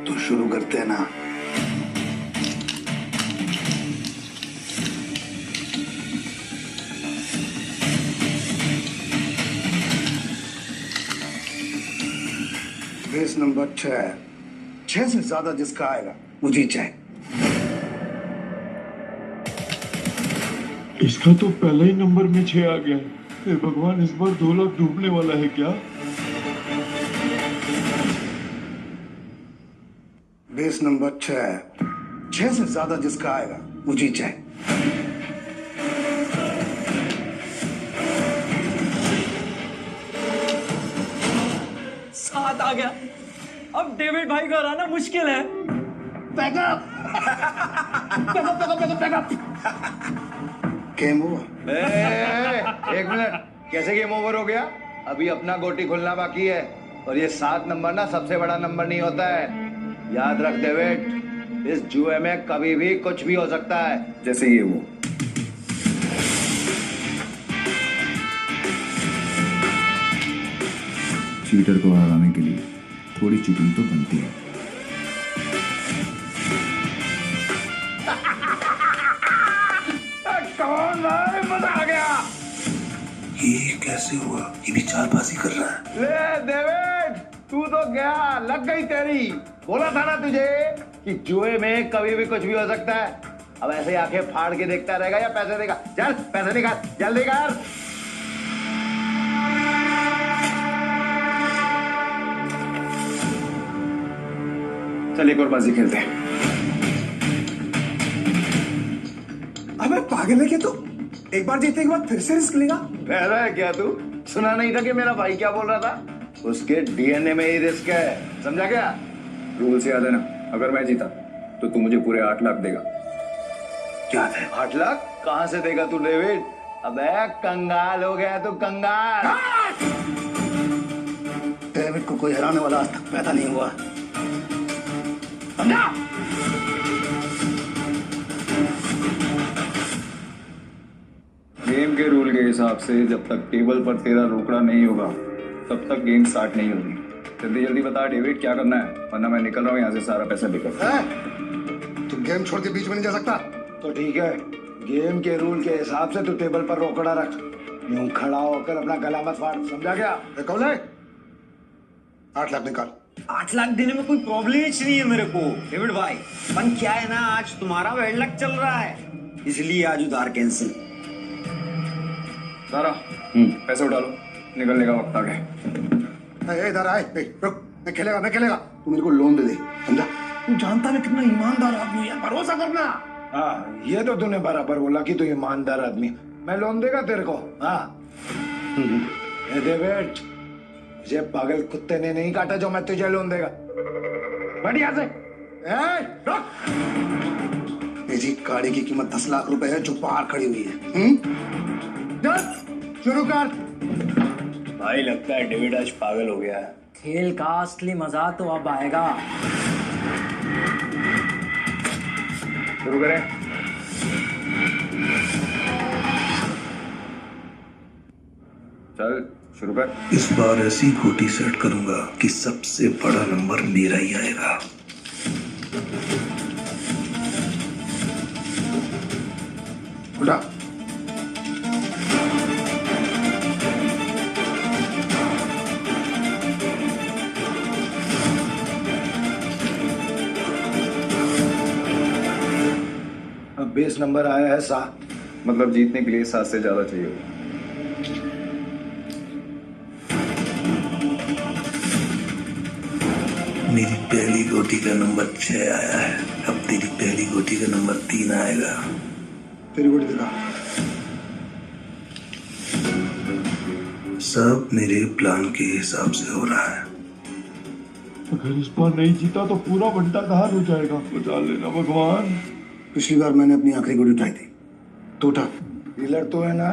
तो शुरू करते हैं ना। बेस नंबर 6 से ज्यादा जिसका आएगा वो जीत जाए। इसका तो पहले ही नंबर में 6 आ गया। हे भगवान, इस बार 2 लाख डूबने वाला है क्या? बेस नंबर 6 से ज्यादा जिसका आएगा वो जीत जाए। सात आ गया। अब डेविड भाई को हराना मुश्किल है। Backup game over. एक मिनट, कैसे गेम ओवर हो गया? अभी अपना गोटी खुलना बाकी है। और ये 7 नंबर ना सबसे बड़ा नंबर नहीं होता है, याद रख डेविड। इस जुए में कभी भी कुछ भी हो सकता है। जैसे ये वो चीटर को हराने के लिए थोड़ी चीटिंग तो बनती है। कौन भाई, मजा आ गया। ये कैसे हुआ? ये भी चालबाजी कर रहा है। ले डेविड, तू तो गया, लग गई तेरी। बोला था ना तुझे कि जुए में कभी भी कुछ भी हो सकता है। अब ऐसे आंखें फाड़ के देखता रहेगा या पैसे देगा? चल पैसे निकाल, जल्दी कर। चल एक और बाजी खेलते हैं। अबे पागल है क्या तू? एक बार जीतने के बाद फिर से रिस्क लेगा? बहरा है क्या तू? सुना नहीं था कि मेरा भाई क्या बोल रहा था? उसके डीएनए में ही रिस्क है, समझा क्या? रूल से याद है ना, अगर मैं जीता तो तू मुझे पूरे 8 लाख देगा। क्या है? 8 लाख कहां से देगा तू डेविड? अबे कंगाल हो गया तू, कंगाल। डेविड को कोई हराने वाला आज तक पैदा नहीं हुआ, समझा? गेम के रूल के हिसाब से जब तक टेबल पर तेरा रोकड़ा नहीं होगा तब तक गेम स्टार्ट नहीं होगी। जल्दी जल्दी बता डेविड, क्या करना है, वरना मैं निकल रहा हूँ यहाँ से सारा पैसा लेकर। तू गेम छोड़ के बीच में नहीं जा सकता। तो ठीक है, गेम के रूल के हिसाब से तू टेबल पर रोकड़ा रख। यूं खड़ा होकर अपना गला मत फाड़, समझा क्या? कौन है? 8 लाख निकाल। 8 लाख देने में कोई प्रॉब्लम नहीं है मेरे को डेविड भाई। पर क्या है ना, आज तुम्हारा बैड लक चल रहा है, इसलिए आज उधार कैंसिल। सारा पैसे उठा लो, निकलने का वक्त आ गया। इधर आए, रुक। मैं खेलेगा। तू मेरे को लोन दे, समझा? तू जानता मैं कितना ईमानदार आदमी है, भरोसा करना। हाँ, ये तो तूने बराबर बोला कि तू ईमानदार आदमी। मैं लोन देगा तेरे को? हाँ। डेविड, ये पागल कुत्ते ने नहीं काटा जो मैं तुझे लोन देगा। बढ़िया से। जी गाड़ी की कीमत 10 लाख रुपए है जो बाहर खड़ी हुई है। शुरू कर। भाई लगता है डेविड आज पागल हो गया है। खेल का असली मजा तो अब आएगा। शुरू करें। चल शुरू कर। इस बार ऐसी गोटी सेट करूंगा कि सबसे बड़ा नंबर मेरा ही आएगा। उठा। अब बेस नंबर आया है 7। मतलब जीतने के लिए 7 से ज्यादा चाहिए। मेरी पहली गोटी का नंबर 6 आया है। अब तेरी पहली गोटी का नंबर 3 आएगा। तेरी गोटी दिखा। सब मेरे प्लान के हिसाब से हो रहा है। अगर इस बार नहीं जीता तो पूरा बंटा धार हो जाएगा। बचा लेना भगवान। पिछली बार मैंने अपनी आखिरी गोली उठाई थी, तो उठा। डीलर तो है ना,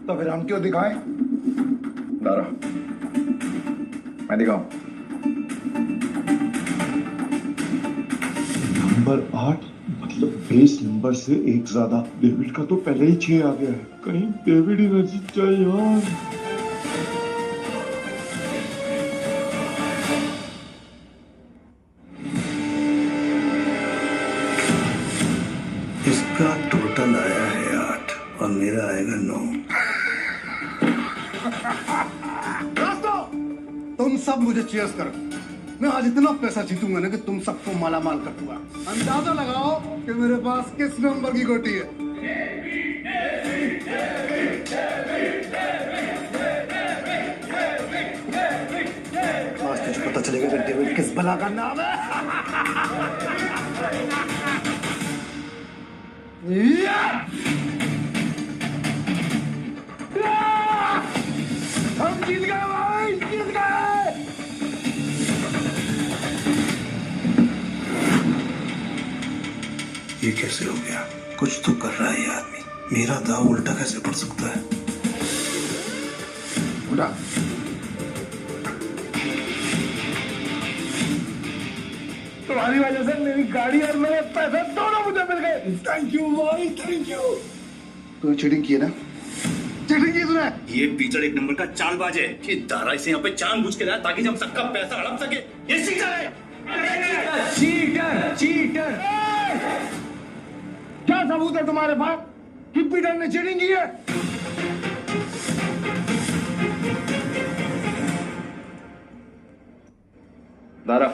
तो फिर हम क्यों दिखाएं? दारा, मैं दिखाऊं। नंबर 8 मतलब मतलब 20 नंबर से एक ज्यादा। डेविड का तो पहले ही 6 आ गया है, कहीं डेविड ही न जीत जाए यार। इसका टोटल आया है 8 और मेरा आएगा 9। दोस्तों, तुम सब मुझे चीयर्स करो। मैं आज इतना पैसा जीतूंगा ना कि तुम सबको मालामाल कर दूंगा। अंदाजा लगाओ कि मेरे पास किस नंबर की गोटी है। आज तुझे पता चलेगा कि डेविड किस बला का नाम है। हम जीत गए भाई, जीत गए। ये कैसे हो गया? कुछ तो कर रहा है ये आदमी। मेरा दाव उल्टा कैसे पड़ सकता है? उठा। तुम्हारी वजह से मेरी गाड़ी और मेरे पैसे दोनों मुझे मिल गए। थैंक यू भाई, थैंक यू। तूने चीटिंग की है ना? चीटिंग की तूने? ये पीचड़ एक नंबर का चालबाज है। ये दारा इसे यहाँ पे जानबूझ के लाया ताकि हम सबका पैसा हड़प सके। ये चीटर है। Cheater, cheater. क्या सबूत है तुम्हारे पास कि पीटर ने चीटिंग की है? दारा,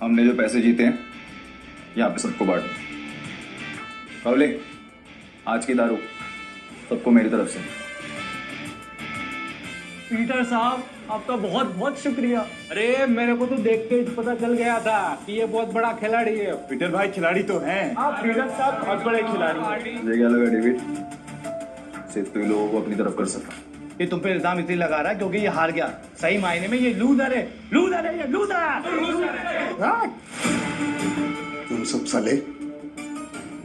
हमने जो पैसे जीते हैं यहाँ पे सबको बांट। कवले, आज की दारू सबको मेरी तरफ से। पीटर साहब, आपका बहुत बहुत शुक्रिया। अरे मेरे को तो देख के पता चल गया था कि ये बहुत बड़ा खिलाड़ी है। पीटर भाई खिलाड़ी तो हैं। आप पीटर साहब बहुत बड़े खिलाड़ी हैं। मुझे क्या लगा डेविड, सिर्फ तू ही लोगों को अपनी तरफ कर सकता। ये तुम पे इल्जाम इसलिए लगा रहा है क्योंकि ये हार गया। सही मायने में ये लूजर है, लूजर है, ये लूजर है। तुम सब साले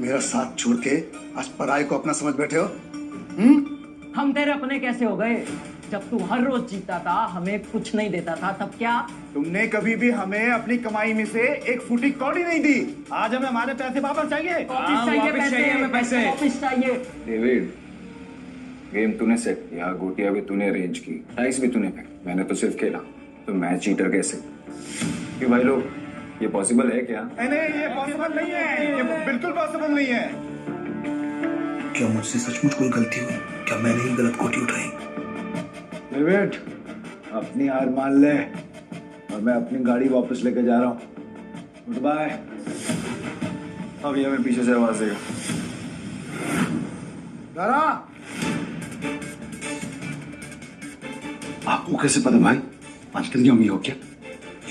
मेरा साथ छोड़ के आज पराये को अपना समझ बैठे हो। हम तेरे अपने कैसे हो गए? जब तू हर रोज जीता था, हमें कुछ नहीं देता था, तब क्या? तुमने कभी भी हमें अपनी कमाई में से एक फूटी कौड़ी नहीं दी। आज हमें हमारे पैसे वापस चाहिए। वापस चाहिए पैसे, वापस चाहिए। डेविड, गेम तूने सेट किया, गोटियां भी तूने अरेंज की, डाइस भी तूने फेंकी, मैंने तो सिर्फ खेला। तो मैं चीटर कैसे? कि भाई लोग, ये पॉसिबल है क्या? नहीं, ये पॉसिबल नहीं है। ये बिल्कुल पॉसिबल नहीं है। क्या मुझसे सचमुच कोई गलती हुई? क्या मैंने ही गलत गोटी उठाई? डेविड, अपनी हार मान ले और मैं अपनी गाड़ी वापस लेके जा रहा हूँ। Goodbye. अब ये हमें पीछे से आवाज देगा। दारा, आपको कैसे पता भाई? अंतनी अम्मी हो क्या?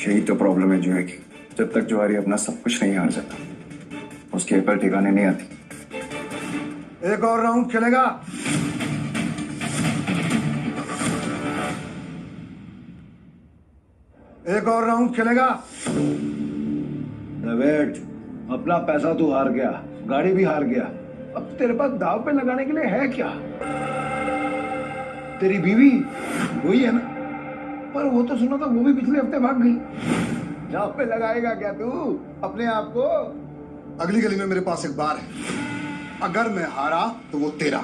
यही तो प्रॉब्लम है जुए की। जब तक जुआरी अपना सब कुछ नहीं हार जाता, उसकी अकल ठिकाने नहीं आती। एक और राउंड खेलेगा? एक और राउंड खेलेगा? डेविड, अपना पैसा तू हार गया, गाड़ी भी हार गया। अब तेरे पास दाव पे लगाने के लिए है क्या? तेरी बीवी वही है ना? पर वो तो सुना था वो भी पिछले हफ्ते भाग गई। दाव पे लगाएगा क्या तू अपने आप को? अगली गली में मेरे पास एक बार है। अगर मैं हारा तो वो तेरा,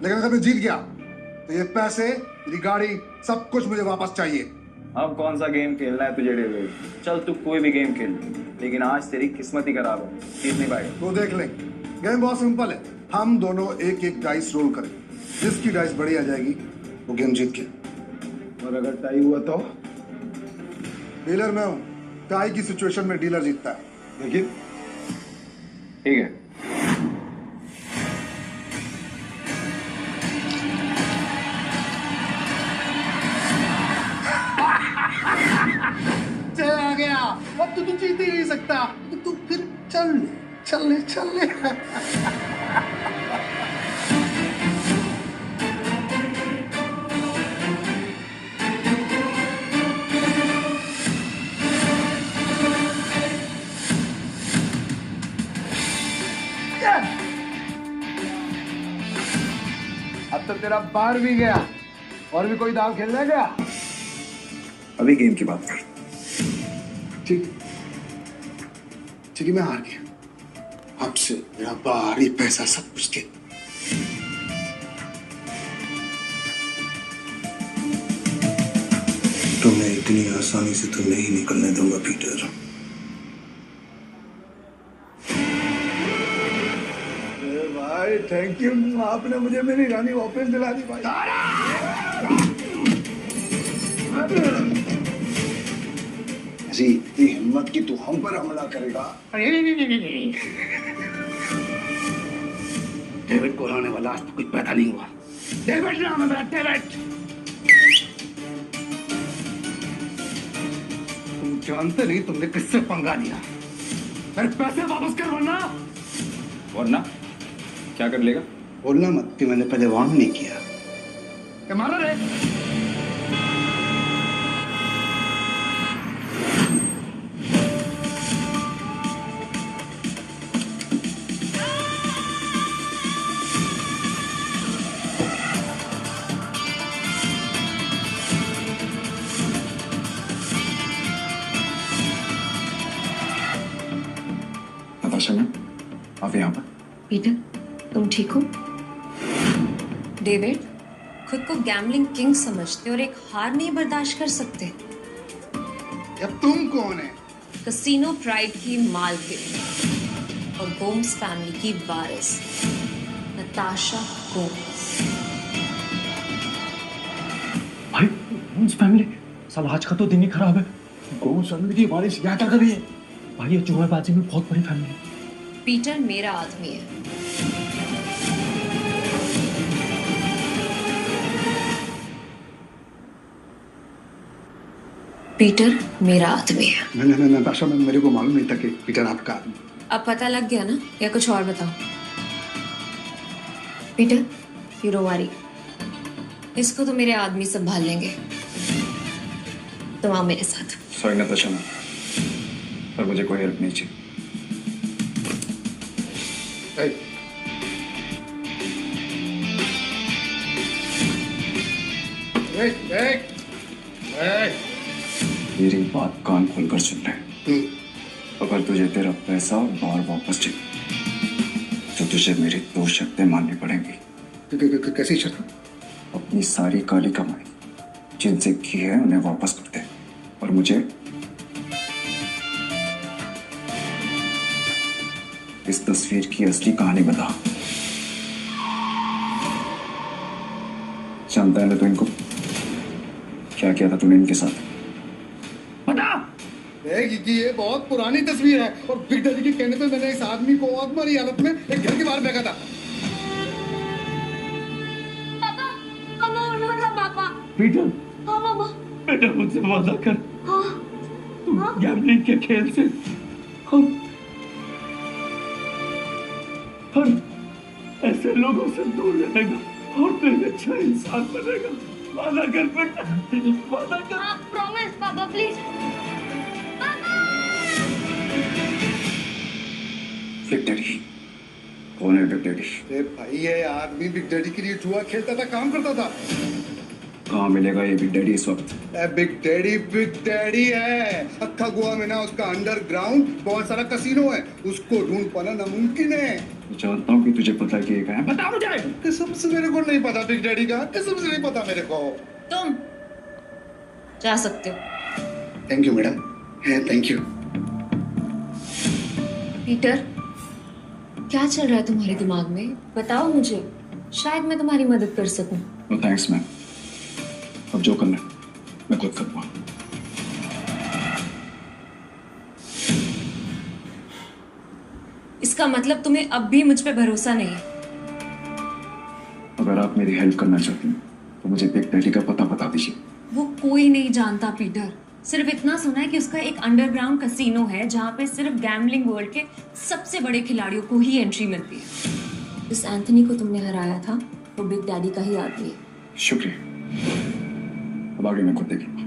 लेकिन अगर मैं जीत गया तो ये पैसे, मेरी गाड़ी, सब कुछ मुझे वापस चाहिए। अब कौन सा गेम खेलना है तुझे डेविड? चल तू कोई भी गेम खेल, लेकिन आज तेरी किस्मत ही खराब है, जीत नहीं पाएगा। तो देख ले, गेम बहुत सिंपल है। हम दोनों एक एक डाइस रोल करें, जिसकी डाइस बड़ी आ जाएगी वो गेम जीत गया। और अगर टाई हुआ तो डीलर मैं हूं, टाई की सिचुएशन में डीलर जीतता है। लेकिन ठीक है। आ गया, अब तो तू जीत ही नहीं सकता। तो तू फिर चल ले, चल ले, चल ले। अब तो तेरा बार भी गया। और भी कोई दाव खेलना है क्या? अभी गेम की बात कर। ठीक, मैं हार गया। अब से मेरा बाहरी पैसा सब कुछ के तुम्हें इतनी आसानी से तो नहीं निकलने दूंगा पीटर। भाई थैंक यू, आपने मुझे मेरी रानी वापस दिला दी भाई। ऐसी इतनी हिम्मत की तू हम पर हमला करेगा? डेविड को हराने वाला आज कुछ पैदा नहीं हुआ। डेविड नाम है मेरा, डेविड। तुम जानते नहीं तुमने किससे पंगा लिया। मेरे पैसे वापस कर वरना क्या कर लेगा? बोलना मत कि मैंने पहले वार्न नहीं किया। मारो रे। नताशा मैम, आप यहाँ पर? पीटर, तुम ठीक हो? डेविड, खुद को गैम्बलिंग किंग समझते और एक हार नहीं बर्दाश्त कर सकते। अब तुम कौन है? कसिनो प्राइड की मालकिन और गोम्स फैमिली की वारिस नताशा गोम्स। भाई गोम्स फैमिली, साला आज का तो दिन ही खराब है। गोम्स फैमिली की वारिस यहाँ क्या कर रही है? भाई ये जुएबाजी में बहुत बड़ी फैमिली है। पीटर मेरा आदमी है। पीटर मेरा आदमी है। नहीं नताशा, मेरे को मालूम नहीं था कि पीटर आपका आदमी। अब पता लग गया ना, या कुछ और बताओ? पीटर, यू डोंट वरी, इसको तो मेरे आदमी संभाल लेंगे। तुम आओ मेरे साथ। सॉरी नताशा मैम, पर मुझे कोई हेल्प नहीं चाहिए। मेरी बात कान खोलकर सुन ले। अगर तुझे तेरा पैसा बाहर वापस चाहिए तो तुझे मेरी 2 शर्तें माननी पड़ेंगी। कैसी शर्त? अपनी सारी काली कमाई जिनसे की है उन्हें वापस कर दे, और मुझे इस तस्वीर की असली कहानी बता। जानता है ना तो इनको क्या किया था तूने इनके साथ? बता। कि ये बहुत पुरानी तस्वीर है और बिग डैडी के कहने पे मैंने इस आदमी को आत्मारी हालत में एक घर के बाहर फेंका था। पापा। पीटर। हाँ पापा। बेटा मुझसे वादा कर। हाँ। तुम गैम्बलिंग के खेल से हम ऐसे लोगों से दूर रहेगा और तू एक अच्छा इंसान बनेगा। वादा कर बेटा, वादा कर। हाँ, प्रॉमिस पापा प्लीज। बिग डैडी कौन है? Big daddy? अरे भाई ये आदमी बिग डैडी के लिए जुआ खेलता था, काम करता था। कहाँ मिलेगा ये बिग डैडी इस वक्त? बिग डैडी है। अक्खा गोवा में ना उसका अंडरग्राउंड बहुत सारा कसिनो है, उसको ढूंढ पाना नामुमकिन है। जानता हूँ कि तुझे पता है कि ये कहाँ है। बता मुझे। कसम से मेरे को नहीं पता बिग डैडी का, कसम से नहीं पता मेरे को। तुम जा सकते हो। Thank you madam, thank you. Peter, क्या चल रहा है तुम्हारे दिमाग में? बताओ मुझे, शायद मैं तुम्हारी मदद कर सकूं। नो थैंक्स मैम, अब जो करना है मैं खुद करूँगा। इसका मतलब तुम्हें अब भी मुझ पे भरोसा नहीं है? अगर आप मेरी हेल्प करना चाहती हैं तो मुझे बिग डैडी का पता बता दीजिए। वो कोई नहीं जानता पीटर, सिर्फ इतना सुना है कि उसका एक अंडरग्राउंड कसिनो है जहाँ पे सिर्फ गैम्बलिंग वर्ल्ड के सबसे बड़े खिलाड़ियों को ही एंट्री मिलती है। इस एंथनी को तुमने हराया था, वो बिग डैडी का ही आदमी है। शुक्रिया, अब आगे मैं खुद देखूंगा।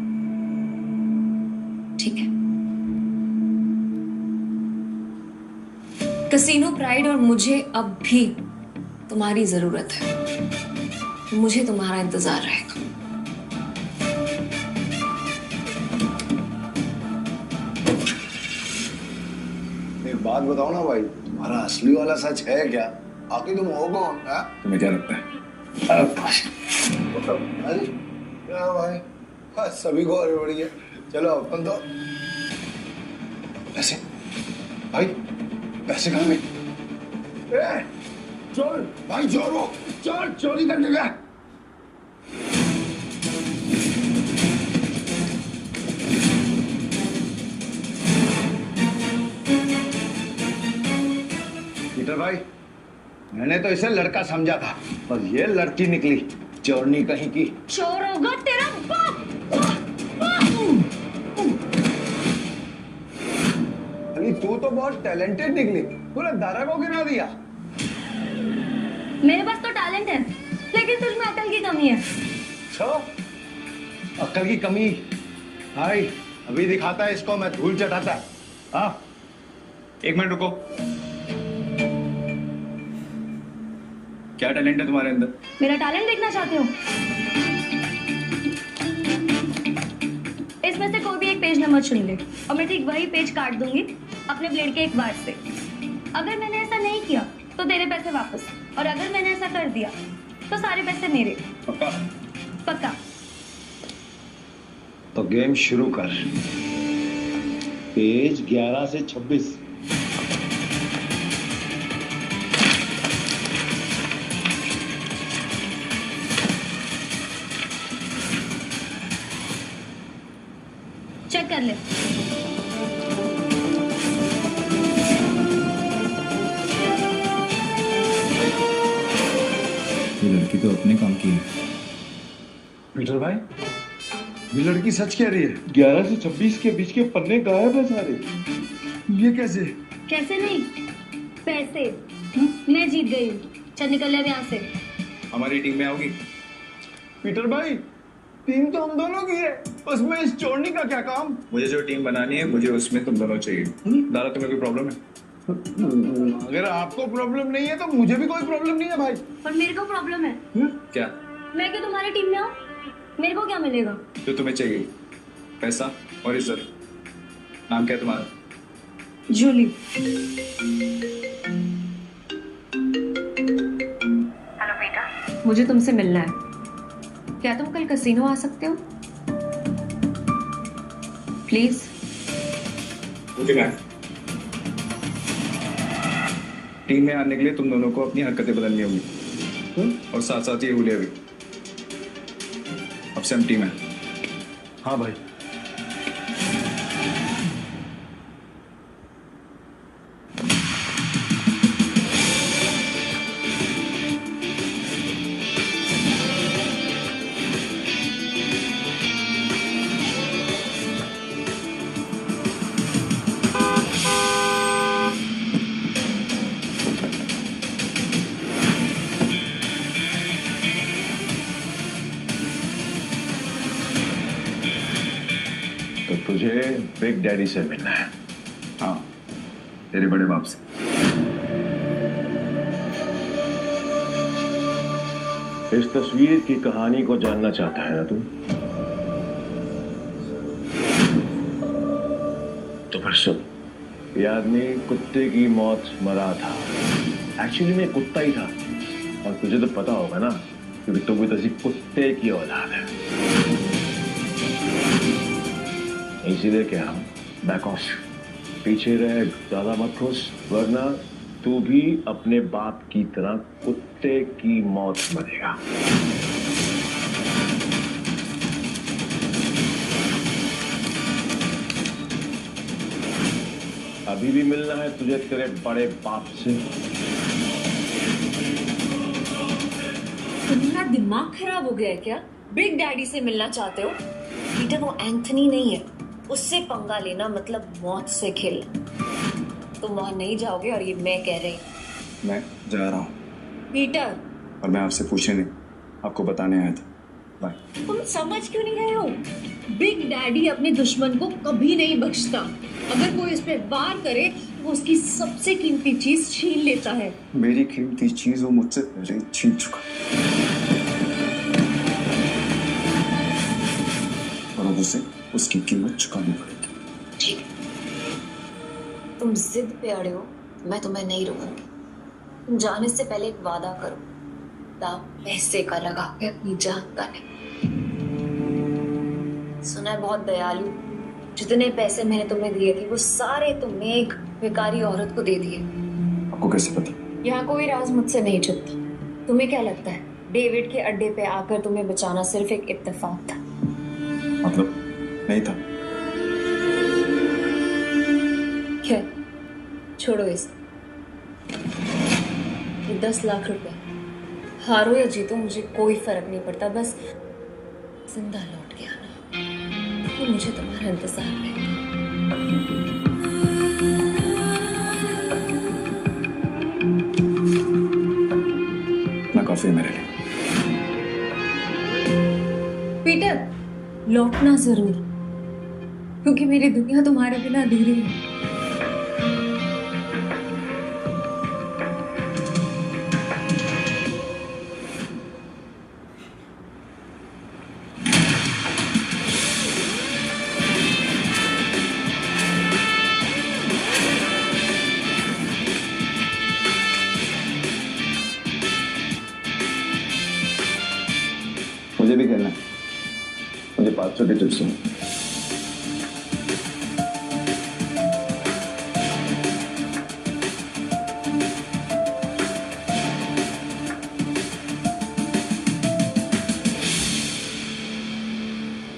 ठीक है। कसिनो प्राइड और मुझे अब भी तुम्हारी जरूरत है। मुझे तुम्हारा इंतजार रहेगा। बात बताओ ना भाई, तुम्हारा असली वाला सच है क्या? आखिर तुम हो कौन? तुम्हें क्या लगता है? अरे क्या भाई, हाँ, सभी को हड़बड़ी है। चलो अपन तो पैसे, भाई पैसे कहाँ गए? चोर भाई, चोर वो, चोर चोरी करने गया। पीटर भाई, मैंने तो इसे लड़का समझा था, पर ये लड़की निकली चोरनी कहीं की। चोर होगा तेरा बाप। अरे तू तो बहुत टैलेंटेड निकली, तूने दारा को गिरा दिया। मेरे पास तो टैलेंट है, लेकिन तुझमें अकल की कमी है। अकल की कमी? भाई अभी दिखाता है इसको मैं धूल चटाता है। हाँ, एक मिनट रुको। क्या टैलेंट है तुम्हारे अंदर? मेरा टैलेंट देखना चाहते हो? इसमें से कोई भी एक पेज नंबर चुन ले और मैं ठीक वही पेज काट दूंगी अपने ब्लेड के एक वार से। अगर मैंने ऐसा नहीं किया तो तेरे पैसे वापस, और अगर मैंने ऐसा कर दिया तो सारे पैसे मेरे। पक्का? पक्का। तो गेम शुरू कर। पेज 11 से 26। चेक कर ले। ये लड़की तो अपने काम की है। पीटर भाई, ये लड़की सच कह रही है। 11 से 26 के बीच के पन्ने गायब है सारे। ये कैसे? कैसे नहीं, पैसे मैं जीत गई हूँ। चल निकल ले यहाँ से। हमारी टीम में आओगी? पीटर भाई, टीम तो हम दोनों की है, उसमें इस चोरनी का क्या काम? मुझे जो टीम बनानी है, मुझे उसमें तुम दोनों चाहिए। दारा, तुम्हें कोई प्रॉब्लम है? अगर आपको प्रॉब्लम नहीं है तो मुझे भी कोई प्रॉब्लम नहीं है भाई। पर मेरे को प्रॉब्लम है। क्या? मैं क्यों तुम्हारी टीम में आऊँ? मेरे को क्या मिलेगा? जो तुम्हें चाहिए, पैसा और इज्जत। नाम क्या है तुम्हारा? जूली। हेलो बेटा, मुझे तुमसे मिलना है। क्या तुम कल कैसीनो आ सकते हो? प्लीज। टीम में आने के लिए तुम दोनों को अपनी हरकतें बदलनी होगी, और साथ साथ ये हुलिया भी। अब से हम टीम है। हाँ भाई। तुझे बिग डैडी से मिलना है। हाँ, तेरे बड़े बाप से। इस तस्वीर की कहानी को जानना चाहता है ना तू? तो फिर सुन। ये आदमी कुत्ते की मौत मरा था। एक्चुअली में कुत्ता ही था, और तुझे तो पता होगा ना, क्योंकि तू भी तो कुत्ते की औलाद है। इसीलिए क्या हम बैक ऑफ, पीछे रह, ज्यादा मत खुश, वरना तू भी अपने बाप की तरह कुत्ते की मौत मरेगा। अभी भी मिलना है तुझे तेरे बड़े बाप से। तुम्हारा दिमाग खराब हो गया है क्या? बिग डैडी से मिलना चाहते हो? पीटर, वो एंथनी नहीं है, उससे पंगा लेना मतलब मौत से खेलना। तुम वहां नहीं जाओगे, और ये मैं कह रही। मैं जा रहा हूँ। पीटर, और मैं आपसे पूछने नहीं, आपको बताने आया था। बाय। तुम समझ क्यों नहीं रहे हो? बिग डैडी अपने दुश्मन को कभी नहीं बख्शता। अगर कोई इस पे वार करे तो वो उसकी सबसे कीमती चीज छीन लेता है। मेरी कीमती चीज वो मुझसे पहले छीन चुका, और अब उसे उसकी कीमत चुकानी पड़ेगी। ठीक। तुम जिद पे अड़े हो, मैं तुम्हें नहीं रोकूंगी। तुम जाने से पहले एक वादा करो, दाव पैसे का लगा के अपनी जान का नहीं। सुना है बहुत दयालु, जितने पैसे मैंने तुम्हें दिए थे वो सारे तुमने एक बेकारी औरत को दे दिए। आपको कैसे पता? यहाँ कोई राज मुझसे नहीं छुपता। तुम्हें क्या लगता है डेविड के अड्डे पे आकर तुम्हें बचाना सिर्फ एक इत्तेफाक था? मतलब नहीं था। क्या? छोड़ो इसे। ये 10 लाख रुपए, हारो या जीतो मुझे कोई फर्क नहीं पड़ता, बस जिंदा लौट के आना। तो मुझे तुम्हारा इंतजार रहेगा। ना काफी है मेरे लिए। पीटर, लौटना जरूर, क्योंकि मेरी दुनिया तुम्हारे बिना अधूरी है। मुझे भी खेलना है। मुझे 500 के चिप्स हैं।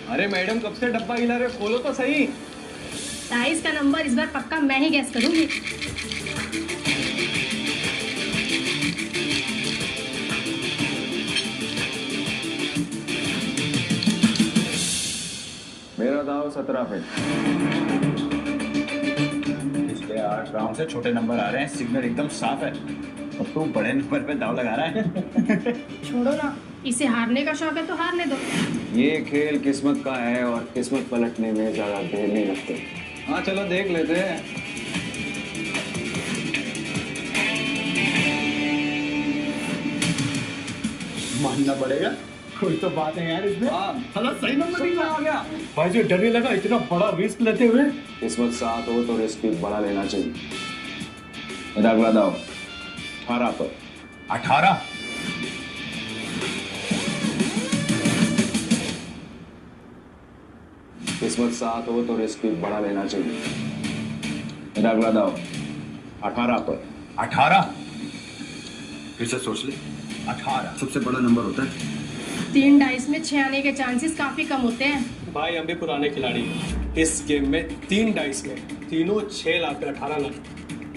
अरे मैडम कब से डब्बा हिला रहे, खोलो तो सही। 22 का नंबर इस बार पक्का मैं ही गैस करूंगी। मेरा दाव 17 पे। पिछले 8 राउंड से छोटे नंबर आ रहे हैं, सिग्नल एकदम साफ है। अब तू बड़े नंबर पे दाव लगा रहा है। छोड़ो ना, इसे हारने का शौक है तो हारने दो। ये खेल किस्मत का है और किस्मत पलटने में ज्यादा देर नहीं लगती। हाँ चलो देख लेते हैं। मानना पड़ेगा, कोई तो बात है यार इसमें। हाँ सही नंबर नहीं आ गया भाई, जो डर नहीं लगा इतना बड़ा रिस्क लेते हुए। किस्मत साथ हो तो रिस्क भी बड़ा लेना चाहिए। मेरा अगला दाव 18 पर। 18? किस्मत साथ हो तो रिस्क भी बड़ा लेना चाहिए। मेरा अगला दाव 18 पर। 18? फिर से सोच ले। 18 सबसे बड़ा नंबर होता है। 3 डाइस में 6 आने के चांसेस काफी कम होते हैं। भाई हम भी पुराने खिलाड़ी हैं। इस गेम में 3 डाइस में तीनों 6 lakh 18 lakh.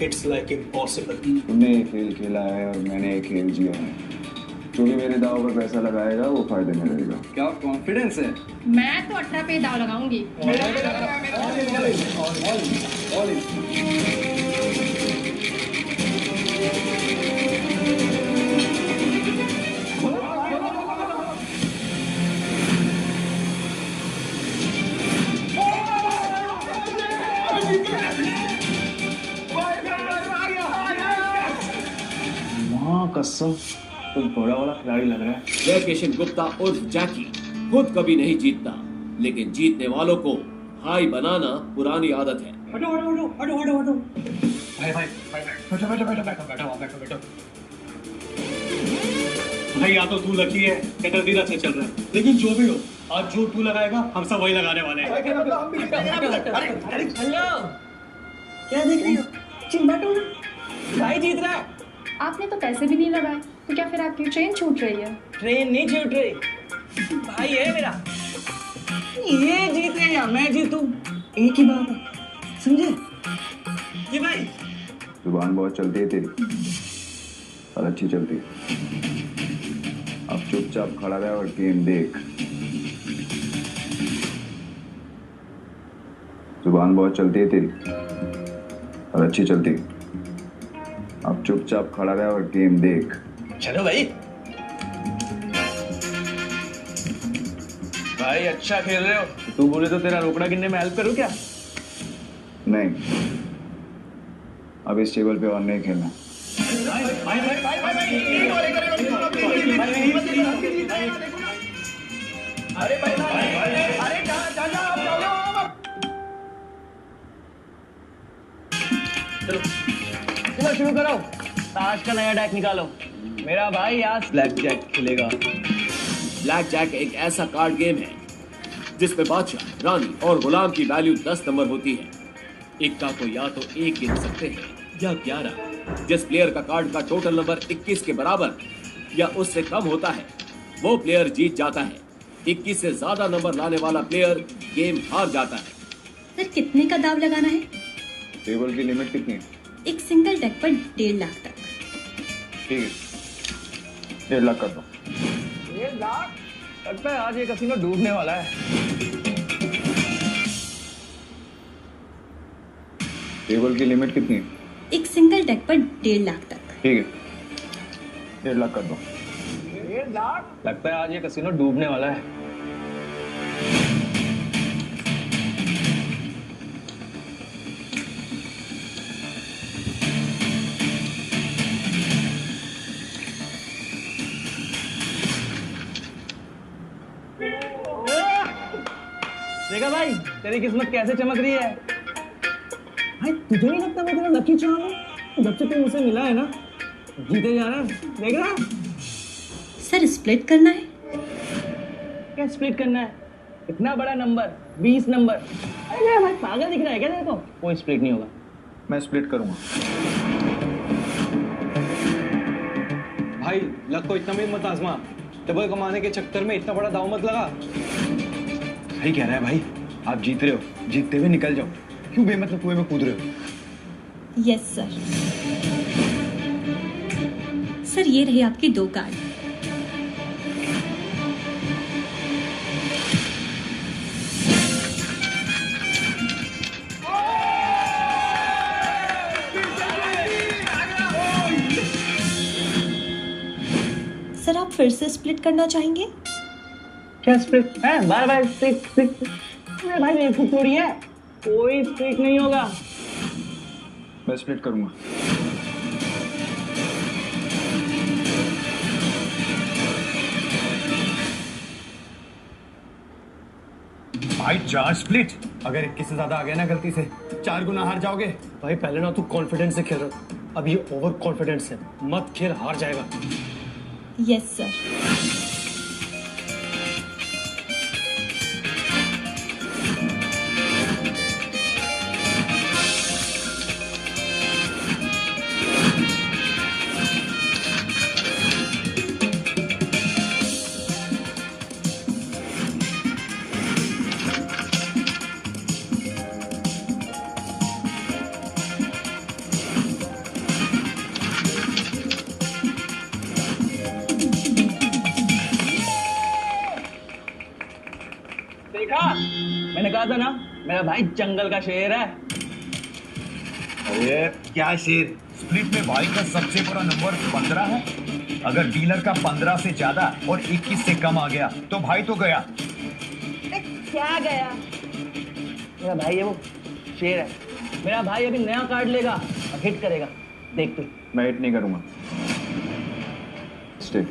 It's like impossible. तुमने एक खेल खेला है और मैंने एक खेल जिया है। जो भी मेरे दाव पर पैसा लगाएगा वो फायदे में रहेगा। क्या कॉन्फिडेंस है? मैं तो 18 पे दाव लगाऊंगी। माँ कसम, तुम बड़ा बड़ा खिलाड़ी लग रहा है। जय किशन गुप्ता उर्फ जैकी खुद कभी नहीं जीतता, लेकिन जीतने वालों को हाई बनाना पुरानी आदत है। हटो हटो हटो हटो हटो हटो। भाई भाई बैठो बैठो बैठो बैठो बैठो बैठो बैठो। भाई या तो तू लकी है या तकदीर से चल रहा है, लेकिन जो भी हो आज जो तू लगाएगा हम सब वही लगाने वाले हैं। हेलो, क्या देख रही हो? बैठो, भाई जीत रहा है। आपने तो पैसे भी नहीं लगाए, तो क्या फिर आपकी ट्रेन छूट रही है? ट्रेन नहीं छूट रही, भाई है मेरा। ये जीते या मैं जीतूं एक ही बात है, समझे? जी भाई। जुबान बहुत चलती है तेरी और अच्छी चलती है। अब चुपचाप खड़ा रहे और गेम देख। जुबान बहुत चलती है तेरी और अच्छी चलती है। अब चुपचाप खड़ा रहे और गेम देख। चलो भाई। भाई अच्छा खेल रहे हो। तू बोले तो तेरा रोकड़ा गिनने में हेल्प करूं क्या? नहीं, अब इस टेबल पे और नहीं खेलना। अरे भाई अरे जा। चलो शुरू करो, ताश का नया डेक निकालो। मेरा भाई आज ब्लैक जैक खेलेगा। ब्लैक जैक एक ऐसा कार्ड गेम है जिसमें बादशाह, रानी और गुलाम की वैल्यू 10 नंबर होती है। इक्का को या तो 1 गिन सकते हैं या 11। जिस प्लेयर का कार्ड का टोटल नंबर 21 के बराबर या उससे कम होता है वो प्लेयर जीत जाता है। 21 से ज्यादा नंबर लाने वाला प्लेयर गेम हार जाता है। सर कितने का दाव लगाना है? टेबल की लिमिट कितनी है? एक सिंगल डेक पर 1.5 लाख तक। ठीक है, 1.5 लाख कर दो। 1.5 लाख? लगता है आज ये कसीनो डूबने वाला है। टेबल की लिमिट कितनी है? एक सिंगल डेक पर 1.5 लाख तक। ठीक है, 1.5 लाख कर दो। 1.5 लाख? लगता है आज ये कसीनो डूबने वाला है। देखा भाई तेरी किस्मत कैसे चमक रही है। भाई तुझे नहीं लगता मैं तेरा लकी चार्म हूँ? जब से तू मुझसे मिला है ना जीते जा रहा है। देख रहा सर स्प्लिट करना है? क्या स्प्लिट करना है? इतना बड़ा नंबर 20 नंबर। अरे भाई पागल दिख रहा है क्या तेरे को? कोई स्प्लिट नहीं होगा। मैं स्प्लिट करूंगा। भाई लक को इतना भी मत आजमा। डबल कमाने के चक्कर में इतना बड़ा दाव मत लगा। सही कह रहा है भाई, आप जीत रहे हो, जीतते हुए निकल जाओ। क्यों बेमतलब कुएं में कूद रहे हो? Yes sir. सर ये रहे आपके 2 कार्ड। सर आप फिर से स्प्लिट करना चाहेंगे? क्या स्प्लिट है? बार स्प्लिट। अरे भाई बेवकूफ थोड़ी है, कोई स्प्लिट नहीं होगा। मैं स्प्लिट करूंगा। भाई 4 स्प्लिट। अगर 21 से ज्यादा आ गया ना गलती से 4 गुना हार जाओगे। भाई पहले ना तू कॉन्फिडेंस से खेल रहा, अब ये ओवर कॉन्फिडेंस है। मत खेल, हार जाएगा। Yes sir. देखा, मैंने कहा था ना मेरा भाई जंगल का शेर है। अरे क्या शेर? स्प्लिट में भाई का सबसे बड़ा नंबर 15 है। अगर डीलर का 15 से ज्यादा और 21 से कम आ गया तो भाई तो गया। क्या गया? मेरा भाई है वो शेर है। मेरा भाई अभी नया कार्ड लेगा और हिट करेगा, देख तू। मैं हिट नहीं करूंगा। स्टे।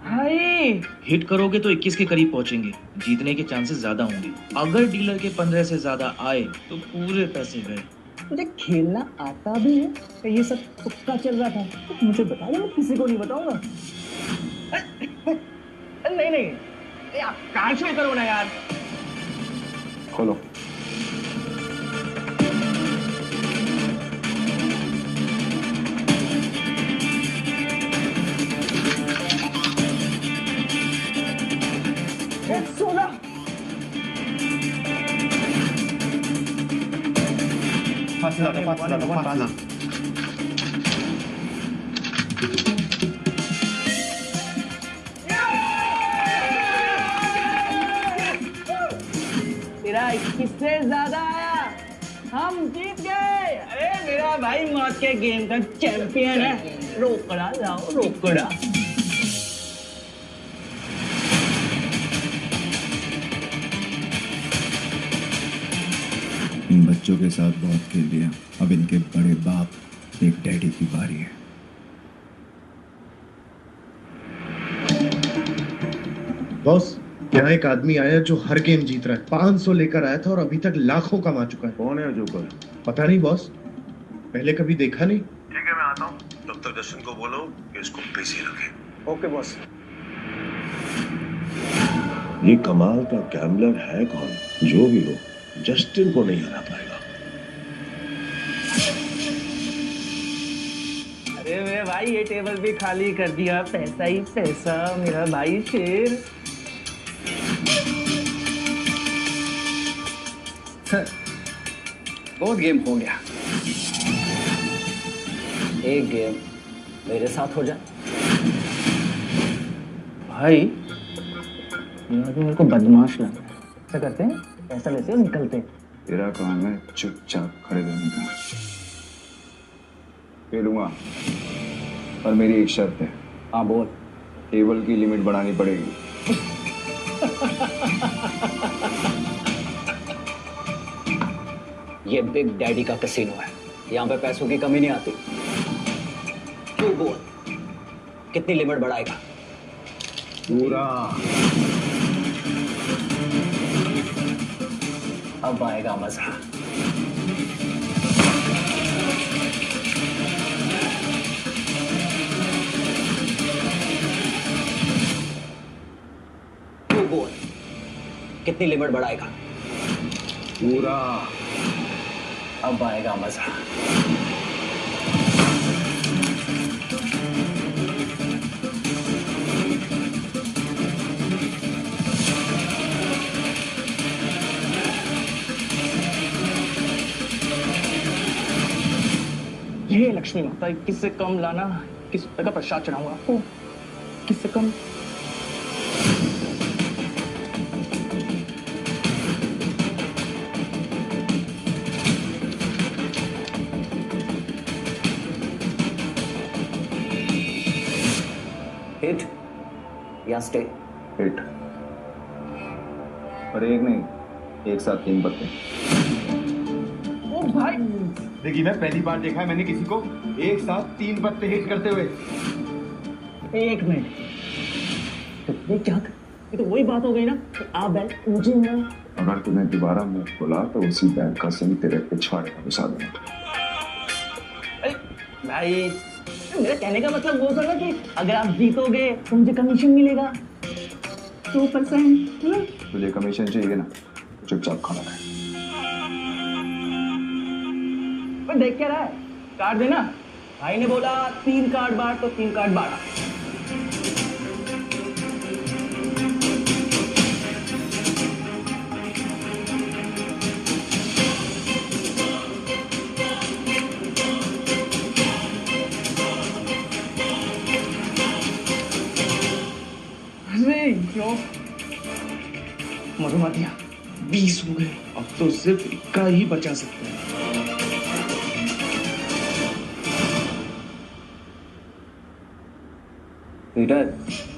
भाई हिट करोगे तो 21 के करीब पहुंचेंगे, जीतने के चांसेस ज्यादा होंगे। अगर डीलर के 15 से ज्यादा आए तो पूरे पैसे गए। तुझे खेलना आता भी है? ये सब तुक्का चल रहा था, तो मुझे बता दे, मैं किसी को नहीं बताऊंगा। नहीं नहीं यार, कार्ड शो करो ना यार। खोलो। सोना तेरा 21 से ज्यादा आया, हम जीत गए। अरे मेरा भाई मौत के गेम का चैंपियन है। रोकड़ा लाओ, रोकड़ा। इन बच्चों के साथ बहुत खेल लिया, अब इनके बड़े बाप एक डैडी की बारी है। बॉस, यहाँ एक आदमी आया जो हर गेम जीत रहा है। 500 लेकर आया था और अभी तक लाखों कमा चुका है। कौन है जोकर? पता नहीं बॉस, पहले कभी देखा नहीं। ठीक है मैं आता हूँ, तब तक जस्टिन को बोलो कि इसको बिजी रखे। Okay boss. ये कमाल का गैम्बलर है कौन? जो भी हो, जस्टिन को नहीं हरा पाएगा। अरे मेरे भाई ये टेबल भी खाली कर दिया, पैसा ही पैसा, मेरा भाई शेर। बहुत गेम हो गया, एक गेम मेरे साथ हो जाए। भाई मेरे को बदमाश लगा। क्या करते हैं, पैसा लेते हैं और निकलते हैं। तेरा काम है चुपचाप खड़े रहने का। खेलूंगा, पर मेरी एक शर्त है। हाँ बोल। टेबल की लिमिट बढ़ानी पड़ेगी। ये बिग डैडी का कैसीनो है, यहाँ पे पैसों की कमी नहीं आती। तू बोल कितनी लिमिट बढ़ाएगा? पूरा। अब आएगा मजा। तू बोल कितनी लिमिट बढ़ाएगा? पूरा। अब आएगा मजा। ये लक्ष्मी माता, 21 से कम लाना, 21 रुपए का प्रसाद चढ़ाऊंगा आपको। 21 से कम। हिट या स्टे? हिट। और एक नहीं, एक साथ 3 पत्ते। ओ भाई, देखिए मैं पहली बार देखा है मैंने किसी को एक साथ 3 पत्ते हिट करते हुए। एक मिनट, तो ये क्या कर? ये तो वही बात हो गई ना कि आप बैल मुझे ना। अगर तूने दोबारा मुंह खोला तो उसी बैग का सिंह तेरे पिछवाड़े में घुसा दूंगा। भाई मेरा कहने का मतलब वो था ना कि अगर आप जीतोगे तो मुझे कमीशन मिलेगा 2%। तुझे कमीशन चाहिए ना, चुपचाप खड़ा रहे। देख क्या रहा है, कार्ड देना। भाई ने बोला 3 कार्ड बांट तो 3 कार्ड बांटा। अरे क्यों मधुमा दिया? 20 हो गए, अब तो सिर्फ 1 ही बचा सकता है। पीटर,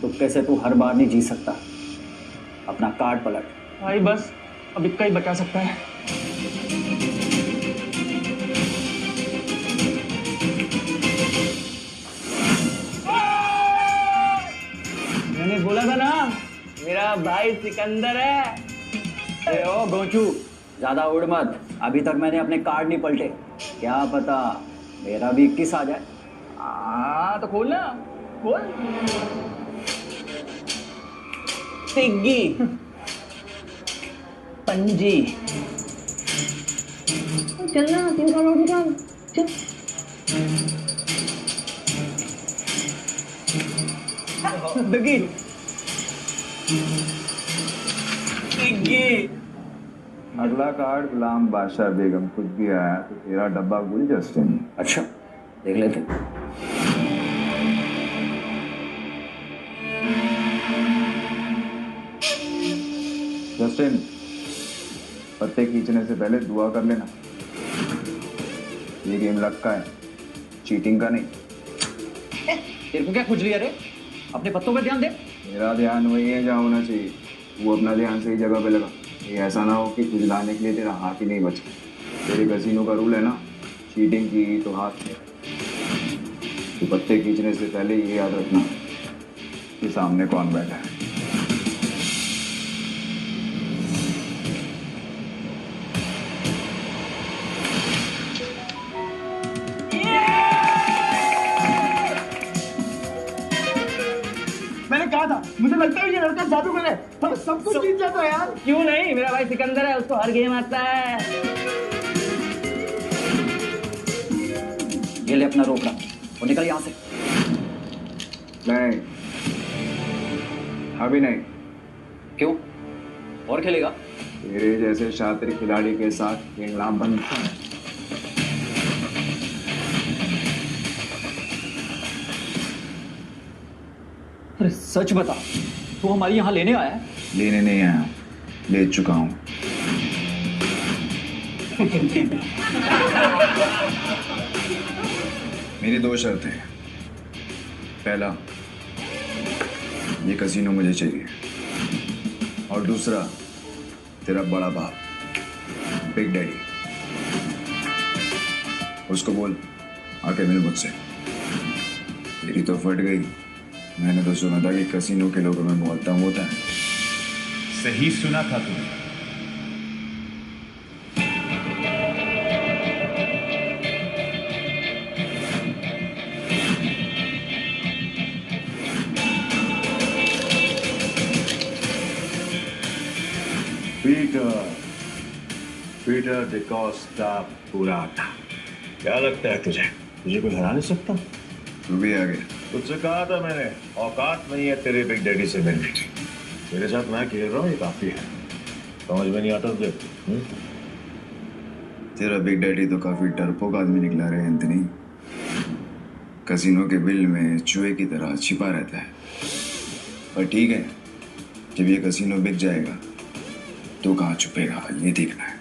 तुक्के से तू हर बार नहीं जीत सकता, अपना कार्ड पलट। भाई बस अब 1 ही बचा सकता है। मैंने बोला था ना मेरा भाई सिकंदर है। अरे ओ गोचू, ज्यादा उड़ मत, अभी तक मैंने अपने कार्ड नहीं पलटे, क्या पता मेरा भी 21 आ जाए। तो खोल ना, खोल। तिग्गी, पंजी, चलना 3 कार्ड और निकाल, चल। तिग्गी, तिग्गी। अगला कार्ड गुलाम बादशाह बेगम, कुछ भी आया तो तेरा डब्बा गुल जस्टिन। अच्छा देख लेते। जस्टिन, पत्ते खींचने से पहले दुआ कर लेना। ये गेम लक का है, चीटिंग का नहीं। तेरे को क्या खुजली है रे? अपने पत्तों पे ध्यान दे। मेरा ध्यान वही है जहाँ होना चाहिए, वो अपना ध्यान सही जगह पे लगा। ये ऐसा ना हो कि खुजलाने के लिए तेरा हाथ ही नहीं बचा। तेरे कैसीनो का रूल है ना, चीटिंग की तो हाथ में। तो पत्ते खींचने से पहले ये याद रखना कि सामने कौन बैठा है। कहा था, मुझे लगता है ये लड़का जादूगर है, तो सब कुछ जीत जाता है यार। क्यों नहीं, मेरा भाई सिकंदर है, उसको हर गेम आता है। ये ले अपना रोकड़ा और निकल यहाँ से। नहीं, अभी नहीं। क्यों? और खेलेगा? तेरे जैसे शातिर खिलाड़ी के साथ खेलना बनता है। अरे सच बता, तू हमारी यहाँ लेने आया है? लेने नहीं आया, ले चुका हूं। मेरी दो शर्तें हैं। पहला, ये कसीनो मुझे चाहिए, और दूसरा, तेरा बड़ा बाप बिग डैडी, उसको बोल आके मिल मुझसे। तेरी तो फट गई। मैंने तो सुना था कि कसीनो के लोगों में मोहल्ला होता है। सही सुना था तूने। पीटर डिकोस्टा पूरा था। क्या लगता है तुझे कोई हरा नहीं सकता? तू भी आ गया। तुझसे कहा था मैंने, औकात नहीं है तेरे बिग डैडी से मिलने की। मेरे साथ मैं खेल रहा हूँ, ये काफी है। समझ में नहीं आता तुझे? तेरा बिग डैडी तो काफी डरपोक आदमी निकला रे एंथनी। कसीनो के बिल में चूहे की तरह छिपा रहता है। पर ठीक है, जब ये कसीनो बिक जाएगा तो कहाँ छुपेगा, ये देखना है।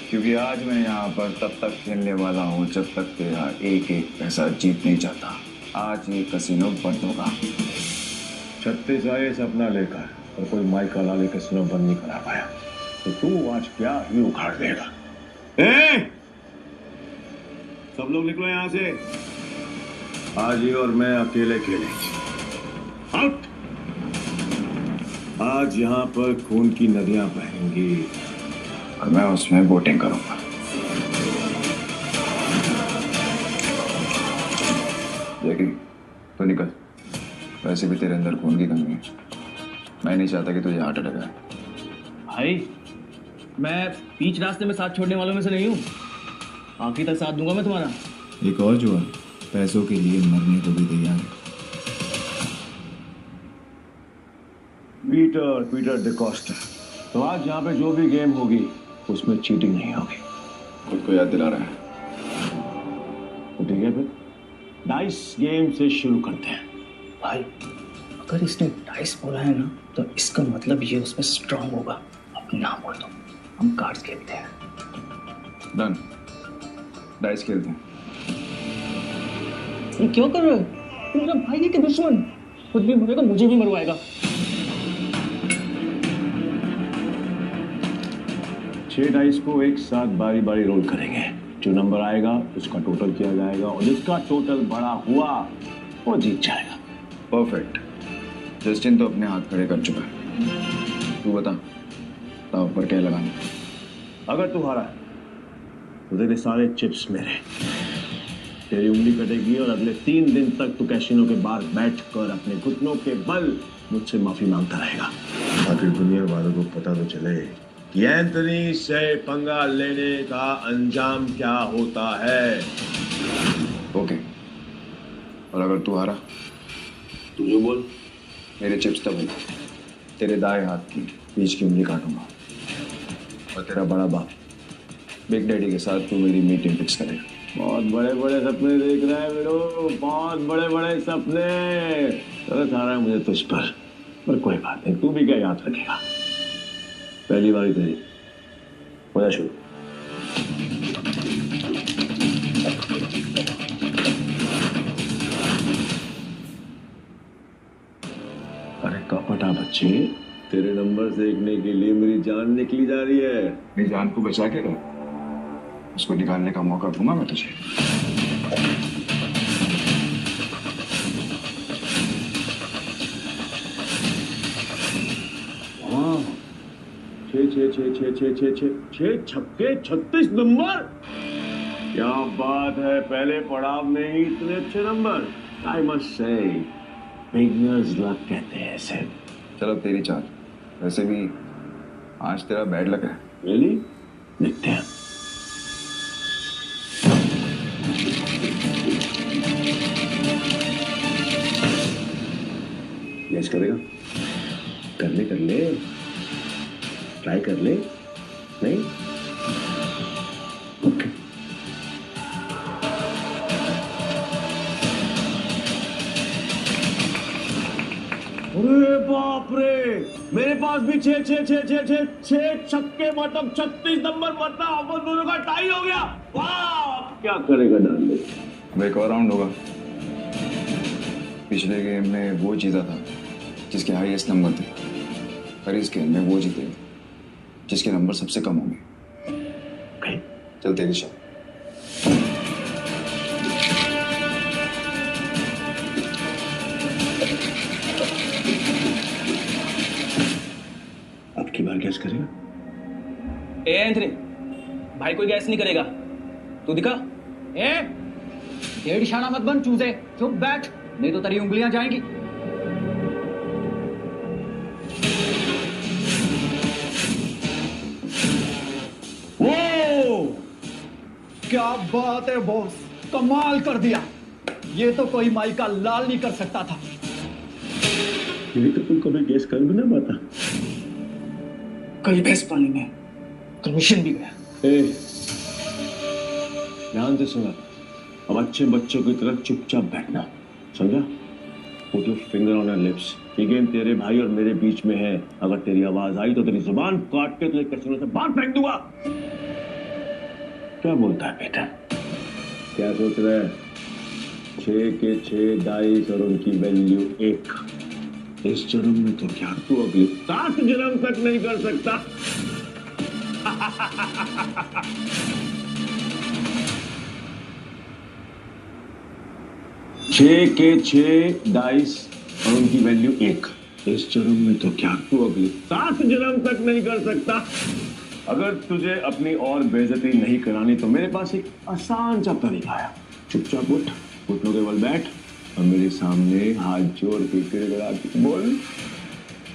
क्योंकि आज मैं यहाँ पर तब तक खेलने वाला हूँ जब तक तेरा एक एक पैसा जीत नहीं जाता। आज ये कसीनो बंद होगा। 36 आए सपना लेकर और कोई माइक लाले कसीनो बंद नहीं करा पाया, तो तू आज क्या ही उखाड़ देगा। सब लोग निकलो यहाँ से। आज ही और मैं अकेले खेलेंगे। आउट। आज यहाँ पर खून की नदियां बहेंगी और मैं उसमें बोटिंग करूंगा। देखी तो निकल। वैसे भी तेरे अंदर खून की कमी है। मैं नहीं चाहता कि तुझे हार्ट अटैक आए। भाई, मैं बीच रास्ते में साथ छोड़ने वालों में से नहीं हूँ। आखिर तक साथ दूंगा मैं तुम्हारा। एक और जुआ, पैसों के लिए मरने को भी तैयार है। पीटर डिकोस्टा, तो आज यहाँ पे जो भी गेम होगी उसमें चीटिंग नहीं होगी। खुद को याद दिला रहा है। तो ठीक है, फिर डाइस गेम से शुरू करते हैं। भाई, अगर इसने डाइस बोला है ना, तो इसका मतलब ये उसमें स्ट्रांग होगा। अब ना बोल दो, हम कार्ड्स खेलते हैं। डन, डाइस खेलते हैं। ये क्यों कर रहे हो? मेरा भाई है कि दुश्मन? खुद भी मरेगा, मुझे भी मरवाएगा। 6 डाइस को एक साथ बारी बारी रोल करेंगे। जो नंबर आएगा उसका टोटल किया जाएगा और जिसका टोटल बड़ा हुआ वो जीत जाएगा। परफेक्ट। जस्टिन तो अपने हाथ खड़े कर चुका है। तू बता, दाव पर क्या लगाना? अगर तू हारा तो तेरे सारे चिप्स मेरे। तेरी उंगली कटेगी और अगले 3 दिन तक तू कैसीनो के बाहर बैठकर अपने घुटनों के बल मुझसे माफी मांगता रहेगा। आखिर दुनिया वालों को पता तो चले कि एंथनी से पंगा लेने का अंजाम क्या होता है। ओके। और अगर तू हारा? तू जो बोल। मेरे चिप्स तब तेरे दाएं हाथ की बीच की उंगली काटूंगा और तेरा बड़ा बाप बिग डैडी के साथ तू मेरी मीटिंग फिक्स करेगा। बहुत बड़े बड़े सपने देख रहा है बेटो, बहुत बड़े बड़े सपने। तरस आ रहा है मुझे तुझ पर कोई बात नहीं, तू भी क्या याद रखेगा। पहली बारी तेरी, हो जा शुरू। अरे कपटा बच्चे, तेरे नंबर देखने के लिए मेरी जान निकली जा रही है। मेरी जान को बचा के रख, उसको निकालने का मौका दूंगा मैं तुझे। हाँ, 6 छक्के 36 नंबर। क्या बात है, पहले पड़ाव में ही इतने अच्छे number. I must say beginners luck कहते हैं इसे। चलो अब तेरी चाल। वैसे भी आज तेरा बैड लक है। रियली? देखते हैं। यस करेगा? कर ले, ट्राई कर ले। नहीं? ओके। अरे बाप रे, मेरे पास भी छह छक्के, मतलब 36 नंबर, मतलब अपन दोनों का टाई हो गया। वाह, क्या करेगा डार्लिंग? अब एक और राउंड होगा। पिछले गेम में वो जीता था जिसके हाईएस्ट नंबर थे, और इस गेम में वो जीते जिसके नंबर सबसे कम होंगे। चल तेरी शॉट। अब की बार गैस करेगा? ए एंथनी, भाई कोई गैस नहीं करेगा। तू दिखा। ए डेढ़ इशारा मत बन चूजे, चुप बैठ, नहीं तो तेरी उंगलियां जाएंगी। क्या बात है बॉस, कमाल कर दिया। ये तो कोई माई का लाल नहीं कर सकता था। ये तो तुम कभी गैस कर भी ना पाता। कई भैंस पानी में कमीशन भी गया। ध्यान से सुना, अब अच्छे बच्चों की तरह चुपचाप बैठना, समझा? Put your finger on your lips. ये गेम तेरे भाई और मेरे बीच में है। अगर तेरी आवाज आई तो तेरी जुबान काट के तुझे कैसीनो से बाहर फेंक दूंगा। क्या बोलता है बेटा? क्या सोच रहा है? 6 के 6 डाइस और उनकी वैल्यू 1। इस जन्म में तो क्या तू अगले 7 जन्म तक नहीं कर सकता। 6 के 6 डाइस और उनकी वैल्यू 1। इस जन्म में तो क्या तू अगले 7 जन्म तक नहीं कर सकता। अगर तुझे अपनी और बेइज्जती नहीं करानी तो मेरे पास एक आसान सा तरीका है। चुपचाप उठ, घुटनों के बल बैठ और मेरे सामने हाथ जोड़ के गिड़गिड़ा के बोल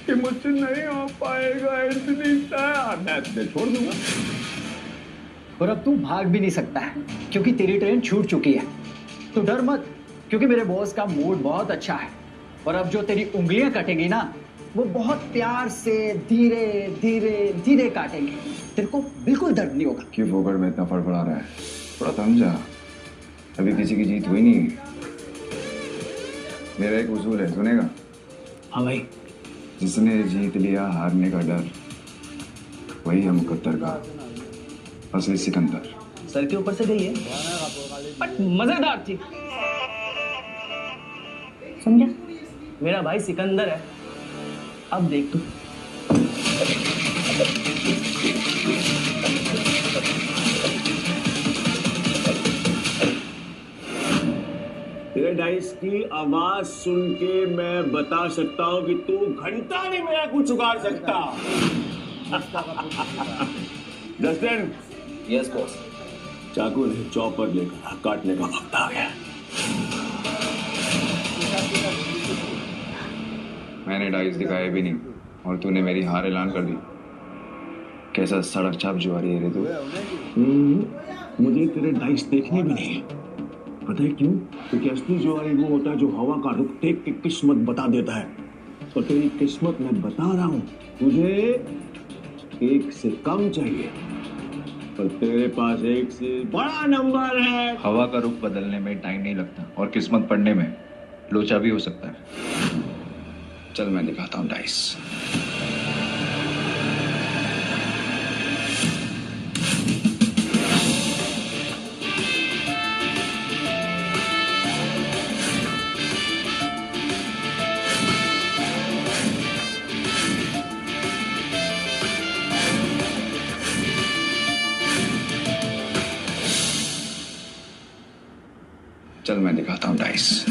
कि मुझसे नहीं हो पाएगा एंथनी सर। मैं छोड़ दूंगा। और अब तू भाग भी नहीं सकता है क्योंकि तेरी ट्रेन छूट चुकी है। तू डर मत, क्योंकि मेरे बॉस का मूड बहुत अच्छा है। और अब जो तेरी उंगलियां कटेगी ना, वो बहुत प्यार से धीरे धीरे धीरे काटेंगे। तेरे को बिल्कुल दर्द नहीं होगा। क्यों फोकट में इतना फड़फड़ा रहा है? थोड़ा समझा, अभी किसी की जीत हुई नहीं। मेरा एक उसूल है, सुनेगा? हाँ भाई। जिसने जीत लिया हारने का डर, वही है मुकद्दर का असली सिकंदर। सर के ऊपर से गई है, बट मजेदार थी। समझा? मेरा भाई सिकंदर है। अब देख तू। तेरे डाइस की आवाज सुन के मैं बता सकता हूं कि तू घंटा नहीं मेरा कुछ उगाड़ सकता। जस्टिन। Yes boss. चाकू नहीं, चॉपर लेकर काटने का वक्त आ गया। मैंने डाइस दिखाए भी नहीं और तूने मेरी हार ऐलान कर दी। कैसा सड़क छाप जुआरी है रे तू। मुझे तेरे डाइस देखने भी नहीं है। पता है क्यों? क्योंकि असली जुआरी वो होता है जो हवा का रुख देख के किस्मत बता देता है। तो तेरी किस्मत मैं बता रहा हूँ। तुझे 1 से कम चाहिए, पर तेरे पास 1 से बड़ा नंबर है। हवा का रुख बदलने में टाइम नहीं लगता और किस्मत पढ़ने में लोचा भी हो सकता है। चल मैं दिखाता हूँ डाइस। चल मैं दिखाता हूँ डाइस।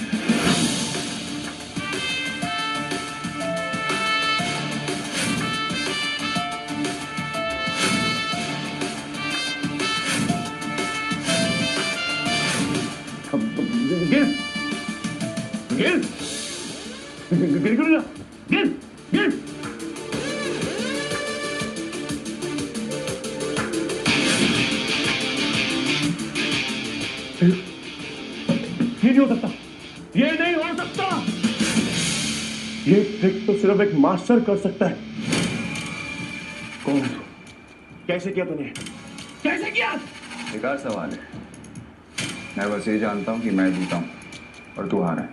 गिर गिर जा, गिर गिर। ये नहीं हो सकता, ये नहीं हो सकता। ये ट्रिक तो सिर्फ एक मास्टर कर सकता है। कौन है तू? कैसे किया तूने? कैसे किया? बेकार सवाल है। मैं बस ये जानता हूँ कि मैं जीता हूँ और तू हारा है।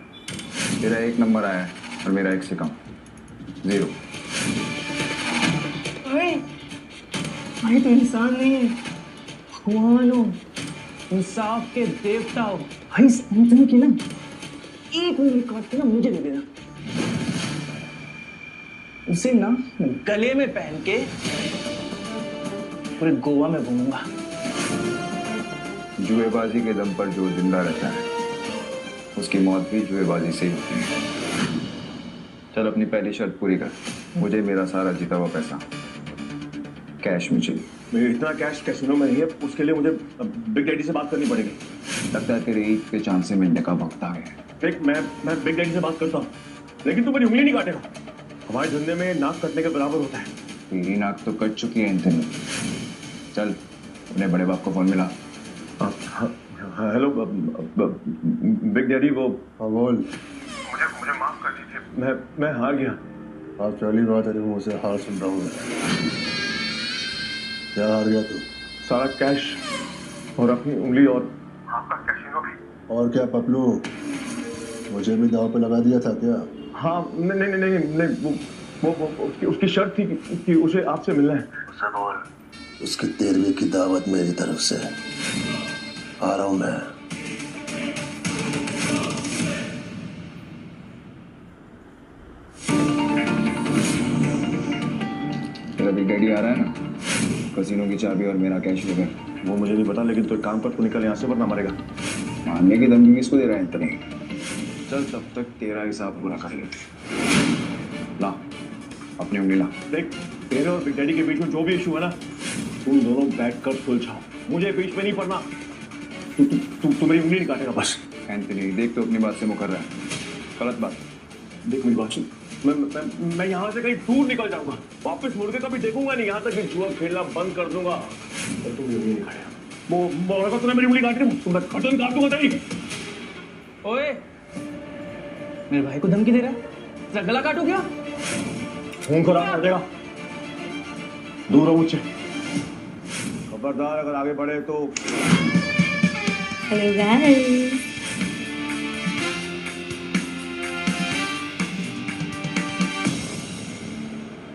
तेरा 1 नंबर आया है और मेरा 1 से कम, 0। भाई तो इंसान नहीं है, भगवान हो, इंसाफ के देवता हो। भाई इस एंथनी की ना 1 उंगली काट के ना मुझे दे देना, उसे ना गले में पहन के पूरे गोवा में घूमूंगा। जुएबाजी के दम पर जो जिंदा रहता है उसकी मौत भी जुएबाजी से ही होती है। चल अपनी पहली शर्त पूरी कर। मुझे मेरा सारा जीता हुआ पैसा कैश में चाहिए। मेरे इतना कैश कैसीनो में नहीं है, उसके लिए मुझे बिग डैडी से बात करनी पड़ेगी। लगता है तेरे ईद के चांद से मिलने का वक्त आ गया है। देख मैं बिग डैडी से बात करता हूँ, लेकिन तू मेरी उंगली नहीं काटेगा। हमारे धंधे में नाक कटने के बराबर होता है। तेरी नाक तो कट चुकी है एंथनी। चल अपने बड़े बाप को फोन मिला। हेलो बिग डैडी, वो बोल। मुझे माफ कर दीजिए, मैं हार गया। आज पहली बार तेरे मुंह से हार सुन रहा हूँ। क्या हार गया तू? सारा कैश और अपनी उंगली और आपका कैसीनो भी। और क्या पपलू, मुझे भी दांव पे लगा दिया था क्या? हाँ नहीं, वो उसकी शर्त थी कि उसे आपसे मिलना है। उसे बोल उसकी 13वीं की दावत मेरी तरफ से। आ रहा हूं मैं। तेरा बिग डैडी आ रहा है ना, कसिनो की चाबी और मेरा कैश लेकर। वो मुझे नहीं पता, लेकिन तो एक काम कर, तू निकल यहाँ से वरना मरेगा। मारने की धमकी किसको दे रहा है इतनी? चल तब तक तेरा हिसाब पूरा कर लेते। ला अपनी उंगली ला। देख तेरे और बिग डैडी के बीच में जो भी इशू है ना, तुम दोनों बैठकर सुलझाओ। मुझे बीच में नहीं पड़ना। तू मेरी उंगली नहीं काटेगा बस। एंथनी देख तो अपनी बात से मुकर रहा है। गलत बात। देख मेरी बात सुन, मैं यहाँ से कहीं दूर निकल जाऊंगा। वापस मुड़ के कभी देखूंगा नहीं, यहाँ तक कि जुआ खेलना बंद कर दूंगा। और तुम उंगली नहीं काटेगा। वो तूने मेरी उंगली काटी ना, तो मैं कटन काट दूंगा तेरी। ओए मेरे भाई को धमकी दे रहा है, तेरा गला काटू क्या? खून खराब कर देगा, दूर रहो मुझसे। खबरदार अगर आगे बढ़े तो। हेलो गाइस,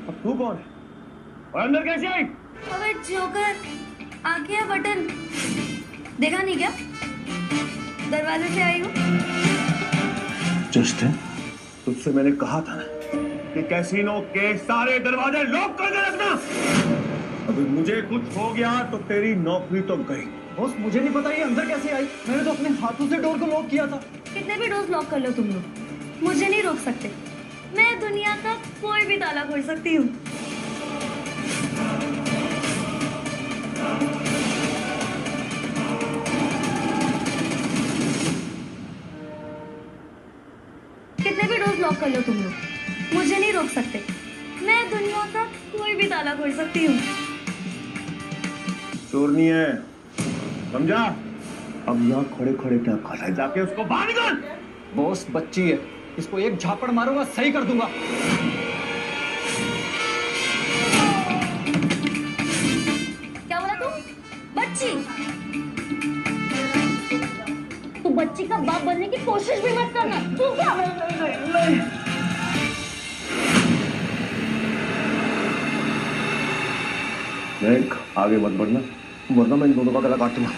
अब तू कौन है और अंदर कैसे आई? अबे जोकर, आ गया बटन, देखा नहीं क्या? दरवाजे से आई हूँ। जस्ट तुझसे मैंने कहा था ना कि कैसीनो के सारे दरवाजे लॉक कर दे रखना। अभी मुझे कुछ हो गया तो तेरी नौकरी तो गई। बॉस मुझे नहीं पता ये अंदर कैसे आई, मैंने तो अपने हाथों से डोर को लॉक किया था। कितने भी डोर्स लॉक कर लो तुम लोग, मुझे नहीं रोक सकते। मैं दुनिया का कोई भी ताला खोल सकती हूँ। कितने भी डोर्स लॉक कर लो तुम लोग, मुझे नहीं रोक सकते। मैं दुनिया का कोई भी ताला खोल सकती हूँ। चोरनी है, समझा? अब यहाँ खड़े खड़े क्या कर रहा है? जाके उसको बाहर निकाल। बॉस बच्ची है, इसको एक झापड़ मारूंगा सही कर दूंगा। क्या बोला तू? बच्ची? तू बच्ची का बाप बनने की कोशिश भी मत करना। तू क्या? नहीं। देख आगे मत बढ़ना, वरना मैं इन दोनों का गला काट दूंगा।